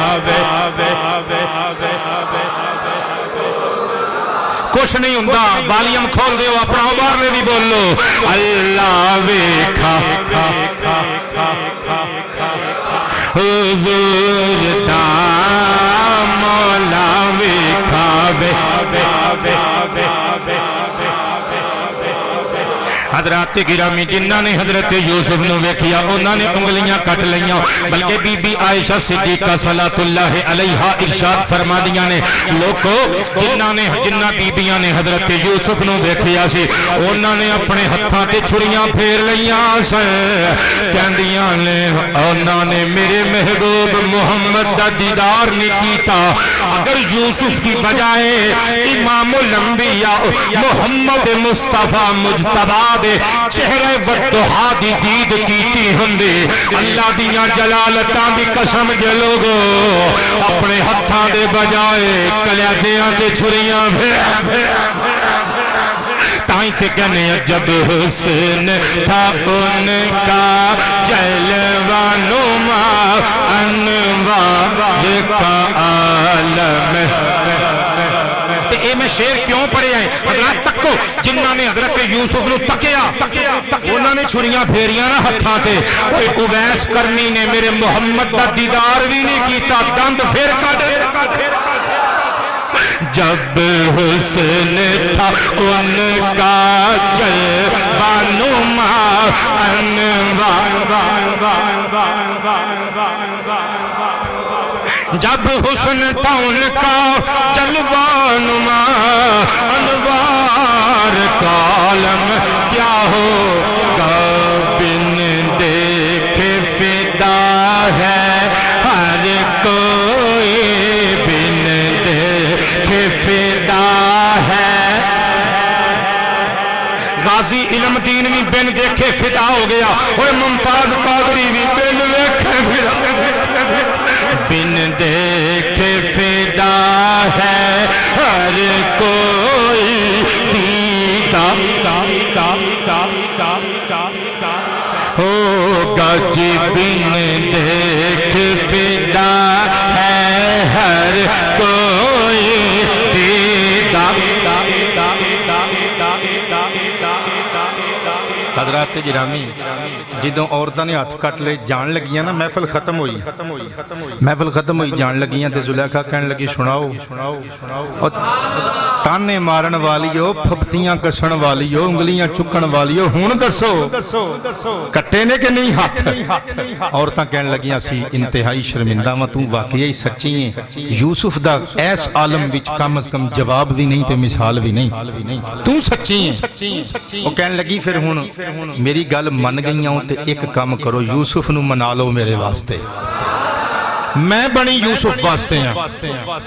کچھ نہیں ہوندا، والیم کھول دیو اپنا باہر بھی بولو، اللہ ویکھا حضور دا، مولا ویکھاوے۔ حضرات گرامی جنہاں نے حضرت یوسف نو ویکھیا انہاں نے انگلیاں کٹ لیاں، بلکہ بی بی عائشہ صدیقہ صلاۃ اللہ علیہا ارشاد فرما دیاں نے لوگو جنہاں بیبیاں نے حضرت یوسف نو ویکھیا سی انہاں نے اپنے ہتھاں تے چھریاں پھیر لیاں سن، کہندیاں نے انہاں نے میرے محبوب محمد دا دیدار نہیں کیتا، اگر یوسف کی بجائے امام الانبیاء محمد مصطفیٰ مجتبی دے چہرے وضحا دی دید کیتی ہندے، اللہ دیاں جلالتاں دی قسم جے لوگو اپنے ہتھاں دے بجائے کلیدیاں دے چھریاں تائیں تے کہنے جب حسن تھا ان کا جلوہ نما انوار کا عالم۔ اے میں شعر کیوں پڑھے ہیں حضرات تکو جنہاں نے حضرت یوسف نو تکیا انہاں نے چھریاں پھیریاں نہ ہتھاں تے، اویس کرنی نے میرے محمد دا دیدار بھی نہیں کیتا، دند پھر کڈ۔ جب حسن تھا ان کا جلوہ نما جب حسن تھا ان کا جلوہ نما انوار کا عالم، کیا ہوگا بن دیکھے فدا ہے ہر کوئی، بن دیکھے فدا ہے۔ غازی علم دین بھی بن دیکھے فدا ہو گیا، اور ممتاز قادری بھی بن دیکھے فدا، بن دیکھے فدا ہے ہر کوئی، ہوگا جی بن دیکھ فدا ہے ہر کوئی، حضرات گرامی جدوں عورتاں نے ہاتھ کٹ لے جان لگیاں نا محفل ختم ہوئی جان لگیاں تے زلیخا کہن لگی سناؤ اور تانے مارن والیو پھپتیاں کسن والیو انگلیاں چکن والیو ہن دسو کٹے نے کہ نہیں ہاتھ عورتاں کہن لگیاں سی انتہائی شرمندہ وا تو واقعی سچی ہے یوسف دا ایس عالم وچ کم از کم جواب بھی نہیں تے مثال بھی نہیں تو سچی ہے وہ کہن لگی پھر ہن میری گل من گئیاں تے ایک کام کرو یوسف نو منا لو میرے واسطے میں بنی یوسف واسطے ہیں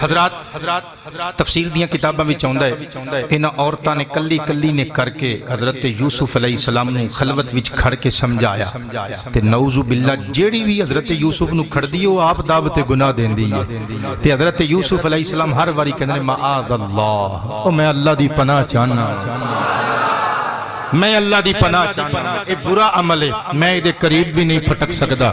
حضرات تفسیر دیاں کتاباں وچ آوندا ہے انہاں عورتاں نے کلی نے کر کے حضرت یوسف علیہ السلام نو خلوت وچ کھڑ کے سمجھایا تے نعوذ باللہ جیڑی بھی حضرت یوسف نو کھڑدی او آپ دعوت گناہ دیندی ہے تے حضرت یوسف علیہ السلام ہر واری کہندے معاذ اللہ او میں اللہ دی پناہ چاہنا میں اللہ دی پناہ چاہنا یہ برا عمل ہے میں دے قریب بھی نہیں پھٹک سکدا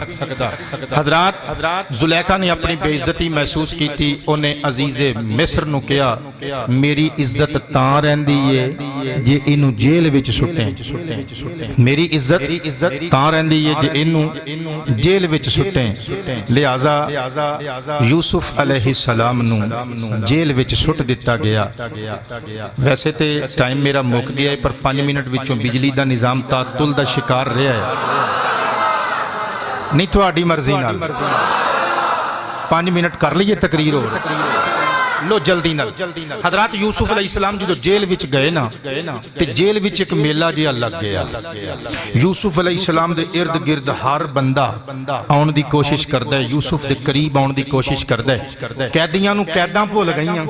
حضرات زلیخا نے اپنی بے عزتی محسوس کی تھی انہیں عزیز مصر نو کیا میری عزت تاں رہندی ہے جے اینو جیل وچ سٹیں میری عزت تاں رہندی ہے جے اینو جیل وچ سٹیں لہذا یوسف علیہ السلام نو جیل وچ سٹ دتا گیا ویسے تے ٹائم میرا مک گیا ہے پر 5 منٹ وچوں بجلی دا نظام تعطل دا شکار رہا ہے نہیں تہاڈی مرضی نال 5 منٹ کر لئیے تقریر ہو لو جلدی نال حضرات یوسف علیہ السلام جدو جیل وچ گئے نا تے جیل وچ ایک میلہ جہا لگ گیا یوسف علیہ السلام دے ارد گرد ہر بندہ آن دی کوشش کردا ہے یوسف دے قریب آن دی کوشش کردا ہے قیدیاں نو قیداں بھول گئیاں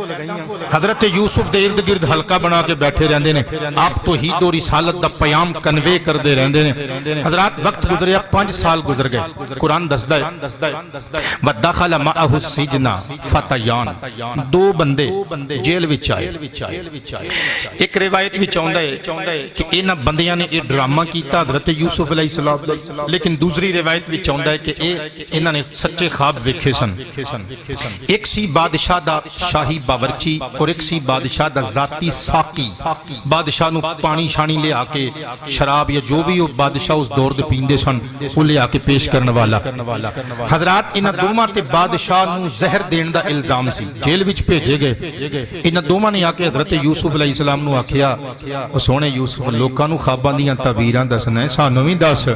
حضرت یوسف دے ارد گرد حلقہ بنا کے بیٹھے رہندے نے آپ توحید و رسالت دا پیام کنوے کردے رہندے نے حضرات وقت گزریا 5 سال گزر گئے قرآن دسدا ہے ودخل معه السجن فتیان دو بندے جیل وچ آئے ایک روایت وچ آوندا ہے کہ انہاں بندیاں نے یہ ڈرامہ کیتا حضرت یوسف علیہ السلام لیکن دوسری روایت وچ آوندا ہے کہ انہاں نے سچے خواب ویکھے سن ایک سی بادشاہ دا شاہی باورچی اور ایک سی بادشاہ دا ذاتی ساقی بادشاہ نو پانی شانی لے آ کے شراب یا جو بھی بادشاہ اس دور دے پیندے سن وہ لے آ کے پیش کرنے والا حضرات انہاں دوواں تے بادشاہ نو زہر دین دا الزام سی جیل وچ بھیجے گئے انہاں دوواں نے آ کے حضرت یوسف علیہ السلام نو آکھیا او سونے یوسف لوکاں نو خواباں دیاں تعبیراں دسنا ہے سانوں وی دس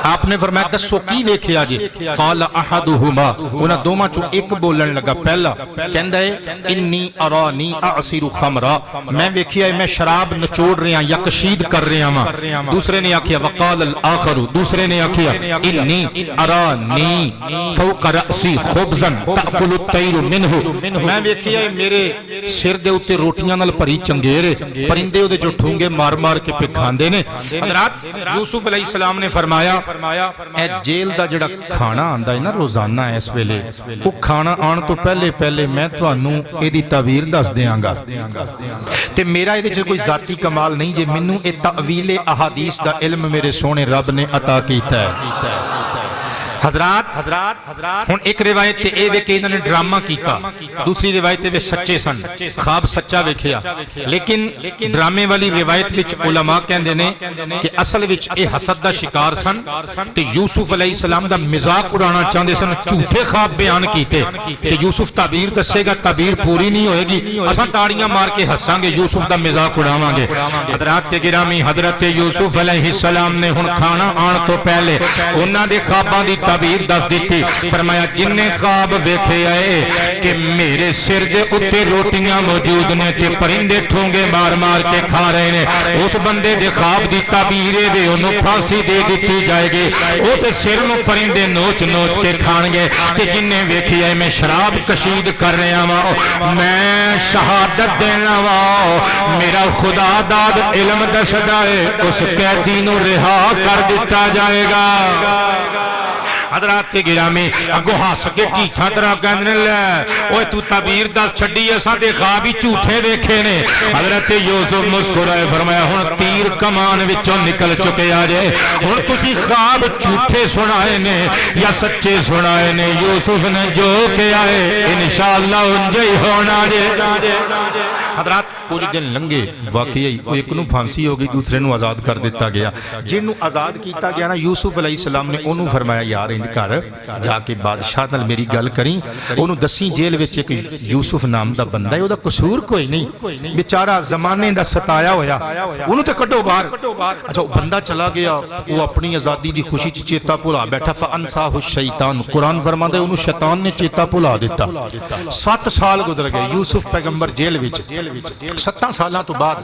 آپ نے فرمایا دسو کی ویکھیا جی قال احدهما انہاں دوواں چوں ایک بولن لگا پہلا کہندا ہے انی ارانی اعصر خمرا میں ویکھیا میں شراب نچوڑ رہا یا کشید کر رہا ہاں دوسرے نے آکھیا وقال الاخر دوسرے نے آکھیا انی ارانی فوق راسی خبزا تاکل الطیر منه میں ویکھیا میرے سر دے اوتے روٹیاں نال بھری چنگیرے پرندے اودے جو ٹھونگے مار مار کے پہ کھاندے نے حضرات یوسف علیہ السلام نے فرمایا اے جیل دا جڑا کھانا آندا ہے نا روزانہ اس ویلے وہ کھانا آن تو پہلے میں تانوں ایدی تعبیر دس دیاں گا تے میرا ایدے وچ کوئی ذاتی کمال نہیں جے مینوں اے تاویل احادیث دا علم میرے سونے رب نے عطا کیتا ہے حضرات ہن ایک روایت تے اے وے کہ انہاں نے ڈرامہ کیتا دوسری روایت تے سچے سن خواب سچا ویکھیا لیکن ڈرامے والی روایت وچ علماء کہندے نے کہ اصل وچ اے حسد دا شکار سن تے یوسف علیہ السلام دا مذاق اڑانا چاہندے سن جھوٹے خواب بیان کیتے کہ یوسف تعبیر دسے گا تعبیر پوری نہیں ہوئے گی اساں تاڑیاں مار کے ہساں گے یوسف دا مذاق اڑاواں گے حضرات گرامی حضرت یوسف علیہ السلام نے ہن کھانا آن تو پہلے انہاں دے خواباں دی تعبیر دس دیتی فرمایا جن نے خواب ویکھے آئے کہ میرے سر دے اتے روٹیاں موجود نے تے پرندے ٹھونگے مار مار کے کھا رہے نے اس بندے دے خواب دی تعبیرے دے انہوں پھانسی دے دیتی جائے گی وہ تے سر نو پرندے نوچ نوچ کے کھان گے تے جن نے ویکھے آئے میں شراب کشید کر رہا ہوں میں شہادت دینا وا میرا خدا داد علم دسدا ہے اس قیدی نو رہا کر دیتا جائے گا حضرات کے گرامی اگو ہاں سکے ٹھیٹھا طرح کہنے لے اوہ تو تعبیر دس چھڑی ایسا دے خوابی جھوٹے دیکھے نے حضرت یوسف مسکرائے فرمایا ہن تیر کمان وچوں نکل چکے آ جائے ہن تسی خواب جھوٹے سنائے نے یا سچے سنائے نے یوسف نے جو کہ آئے انشاءاللہ انجے ہونا جے حضرات کچھ دن لنگے واقعی ایک نو پھانسی ہو گئی دوسرے نو آزاد کر دیتا گیا جنہوں آزاد کیتا گیا نا یوسف علیہ السلام نے انہوں فرمایا یار انج کر جا کے بادشاہ نال میری گل کریں انہوں دسی جیل وچ ایک یوسف نام دا بندہ ہے او دا قصور کوئی نہیں بیچارہ زمانے دا ستایا ہویا انہوں تے کٹو باہر اچھا وہ بندہ چلا گیا وہ اپنی آزادی دی خوشی چیتا بھلا بیٹھا فانساہ الشیطان قرآن فرماتا ہے انہوں شیطان نے چیتا بھلا دیتا 7 سال گزر گئے یوسف پیغمبر جیل وچ 7 سالاں تو بعد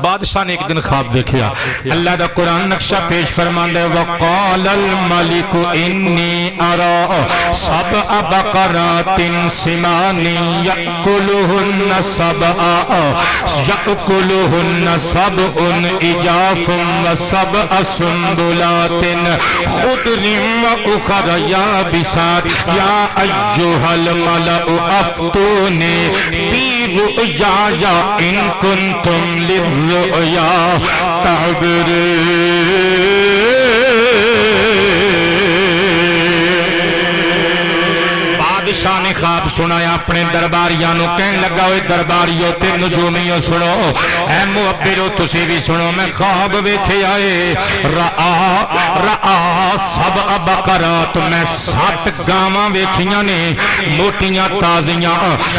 بادشاہ نے ایک دن خواب دیکھا اللہ دا قرآن نقشہ پیش فرماندا ہے وقال الملک انی ارا سبع بقرات سمان یأکلہن سبع عجاف وسبع سنبلات خضر وأخر یابسات یا ایہا الملأ افتونی فی رؤیای ان کنتم للرؤیا تعبرون بادشاہ نے خواب سنایا اپنے درباریانوں کہنے لگا ہوئے درباریوں تے نجومیوں سنو اے معبرو تسی بھی سنو میں خواب ویکھے آئے رآ سبع بقرات میں 7 گاواں ویکھیاں نے موٹیاں تازیاں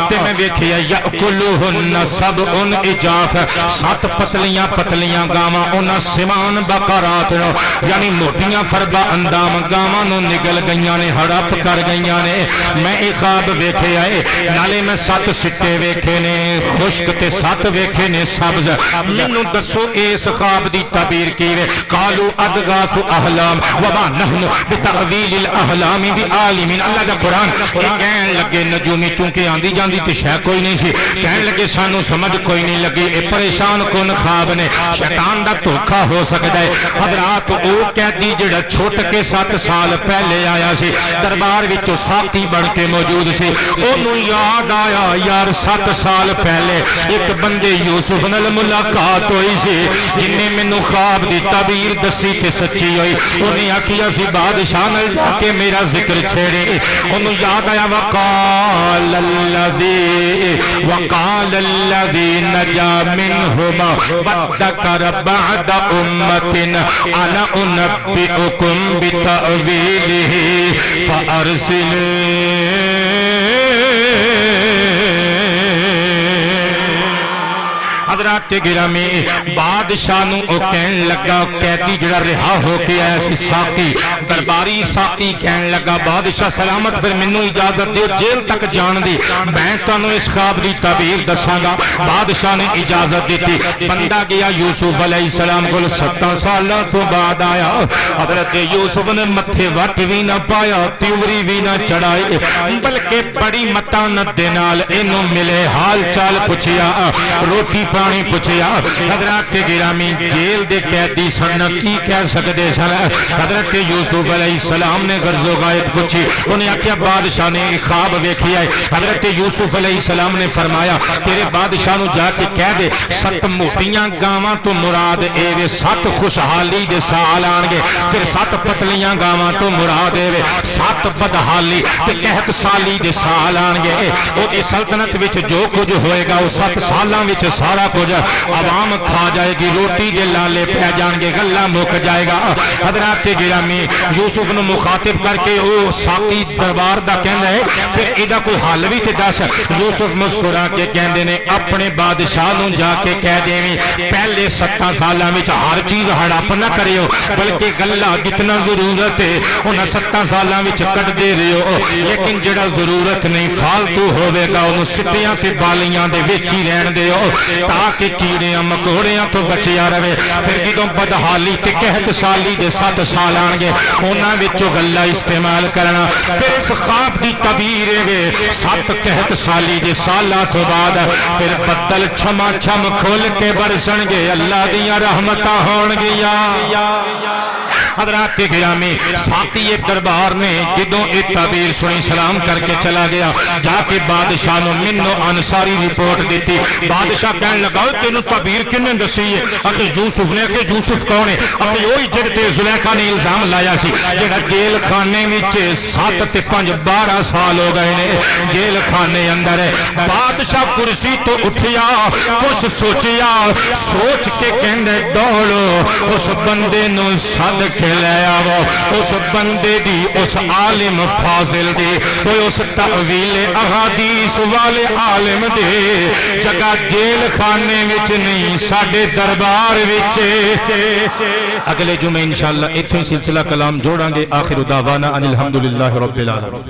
تے میں ویکھے یأکلہن سبع عجاف 7 پتلیاں گاواں انہاں سمان بقرات یعنی موٹیاں فربا اندام گاواں نو نگل گئیاں نے ہڑپ کر گئیاں نے میں ایک خواب ویکھے آئے نالے میں 7 سٹے ویکھے نے خشک تے 7 ویکھے نے سبز منو دسو اس خواب دی تعبیر کی وے قالو ادغاث احلام وما نحن بتعویل الاحلام بعالمین اللہ کا قرآن یہ کہن لگے نجومی چونکہ آندی جاندی تے شے کوئی نہیں سی کہن لگے سانو سمجھ کوئی نہیں لگی اے پریشان کن خواب نے شیطان دا دھوکا ہو سکتا ہے حضرات او قیدی جڑا چھوٹ کے 7 سال پہلے آیا سی دربار وچوں ساقی بن کے موجود سی انہوں یاد آیا یار 7 سال پہلے ایک بندے یوسف نال ملاقات ہوئی سی جنہیں مینوں خواب دی تعبیر دسی تے سچی ہوئی انہیں آکھیا سی بادشاہ نال جا کے میرا ذکر چھیڑے انہوں یاد آیا وقال الذی نجا منہما وذکر بعد امت انا انبئکم بتأویلہ فارسلوا حضرات گرامی بادشاہ نو او کہن لگا قیدی جڑا رہا ہو کے آیا سی ساقی درباری ساقی کہن لگا بادشاہ سلامت پھر منو اجازت دیو جیل تک جان دی میں تانوں اس خواب دی تعبیر دساں گا بادشاہ نے اجازت دیتی بندہ گیا یوسف علیہ السلام کو 7 سالہ تو بعد آیا حضرت یوسف نے متھے وٹ بھی نہ پایا تیوری بھی نہ چڑھائی بلکہ بڑی متانت دے نال انہوں ملے حال چال پوچھیا روٹی پانی پوچھیا حضرت گرامی جیل دے قیدی سن کی کہہ سکتے سن حضرت یوسف علیہ السلام نے غرض و غایت پوچھی انہیں آکھیا بادشاہ نے خواب ویکھی ہے حضرت یوسف علیہ السلام نے فرمایا تیرے بادشاہ نو جا کے کہہ دے 7 موٹیاں گاواں تو مراد اے وے 7 خوشحالی دے سال آن گے پھر 7 پتلیاں گاواں تو مراد اے وے 7 بدحالی تے قحط سالی دے سال آن گے او دی سلطنت وچ جو کچھ ہوئے گا او 7 سالاں وچ سارا کچھ عوام کھا جائے گی روٹی دے لالے پہ جان گے گلہ مک جائے گا حضرات گرامی یوسف نو مخاطب کر کے او ساقی دربار دا کہندا ہے پھر ایدا کوئی حل بھی تے دس یوسف مسکرا کے کہندے نے اپنے بادشاہ نو جا کے کہہ دیویں پہلے 7 سالاں وچ ہر چیز ہڑپ نہ کریو بلکہ گلہ جتنا ضرورت ہے انہاں 7 سالاں وچ کٹ دے رہو لیکن جڑا ضرورت نہیں فالتو ہوے گا اونوں سٹیاں تے بالیاں دے وچ ہی رہن دیو تاکہ کیڑیاں مکوڑیاں تو بچیا رہے پھر جدوں بدحالی تے قحط سالی دے 7 سال آن گے انہاں وچوں گلہ استعمال کرنا پھر اس خواب دی تعبیر ہے 7 قحط سالی دے سالاں تو بعد پھر بدل چھما چھم کھل کے برسن گے اللہ دیاں رحمتاں ہون گیاں حضرات گرامی ساتھی دربار نے جدوں یہ تعبیر سنی سلام کر کے چلا گیا جا کے بادشاہ نو منو انصاری رپورٹ دیتی بادشاہ کہنے لگا تینوں تعبیر کنے دسی ہے اکھے یوسف نے کہ یوسف کون ہے اکھے وہی جڑ تے زلیخا نے الزام لایا سی جڑا جیل خانے وچ 7 تے 5 12 سال ہو گئے نے جیل خانے اندر ہے بادشاہ کرسی تو اٹھیا کچھ سوچیا سوچ کے کہندے ڈولو اس بندے نو سد کے لے آو اس بندے دی اس عالم فاضل دی اس تعویل احادیث والے عالم دے جگہ جیل خانے وچ نہیں ساڈے دربار وچ اگلے جمعے انشاءاللہ ایتھے سلسلہ کلام جوڑاں گے آخر دعوانا ان الحمدللہ رب العالمین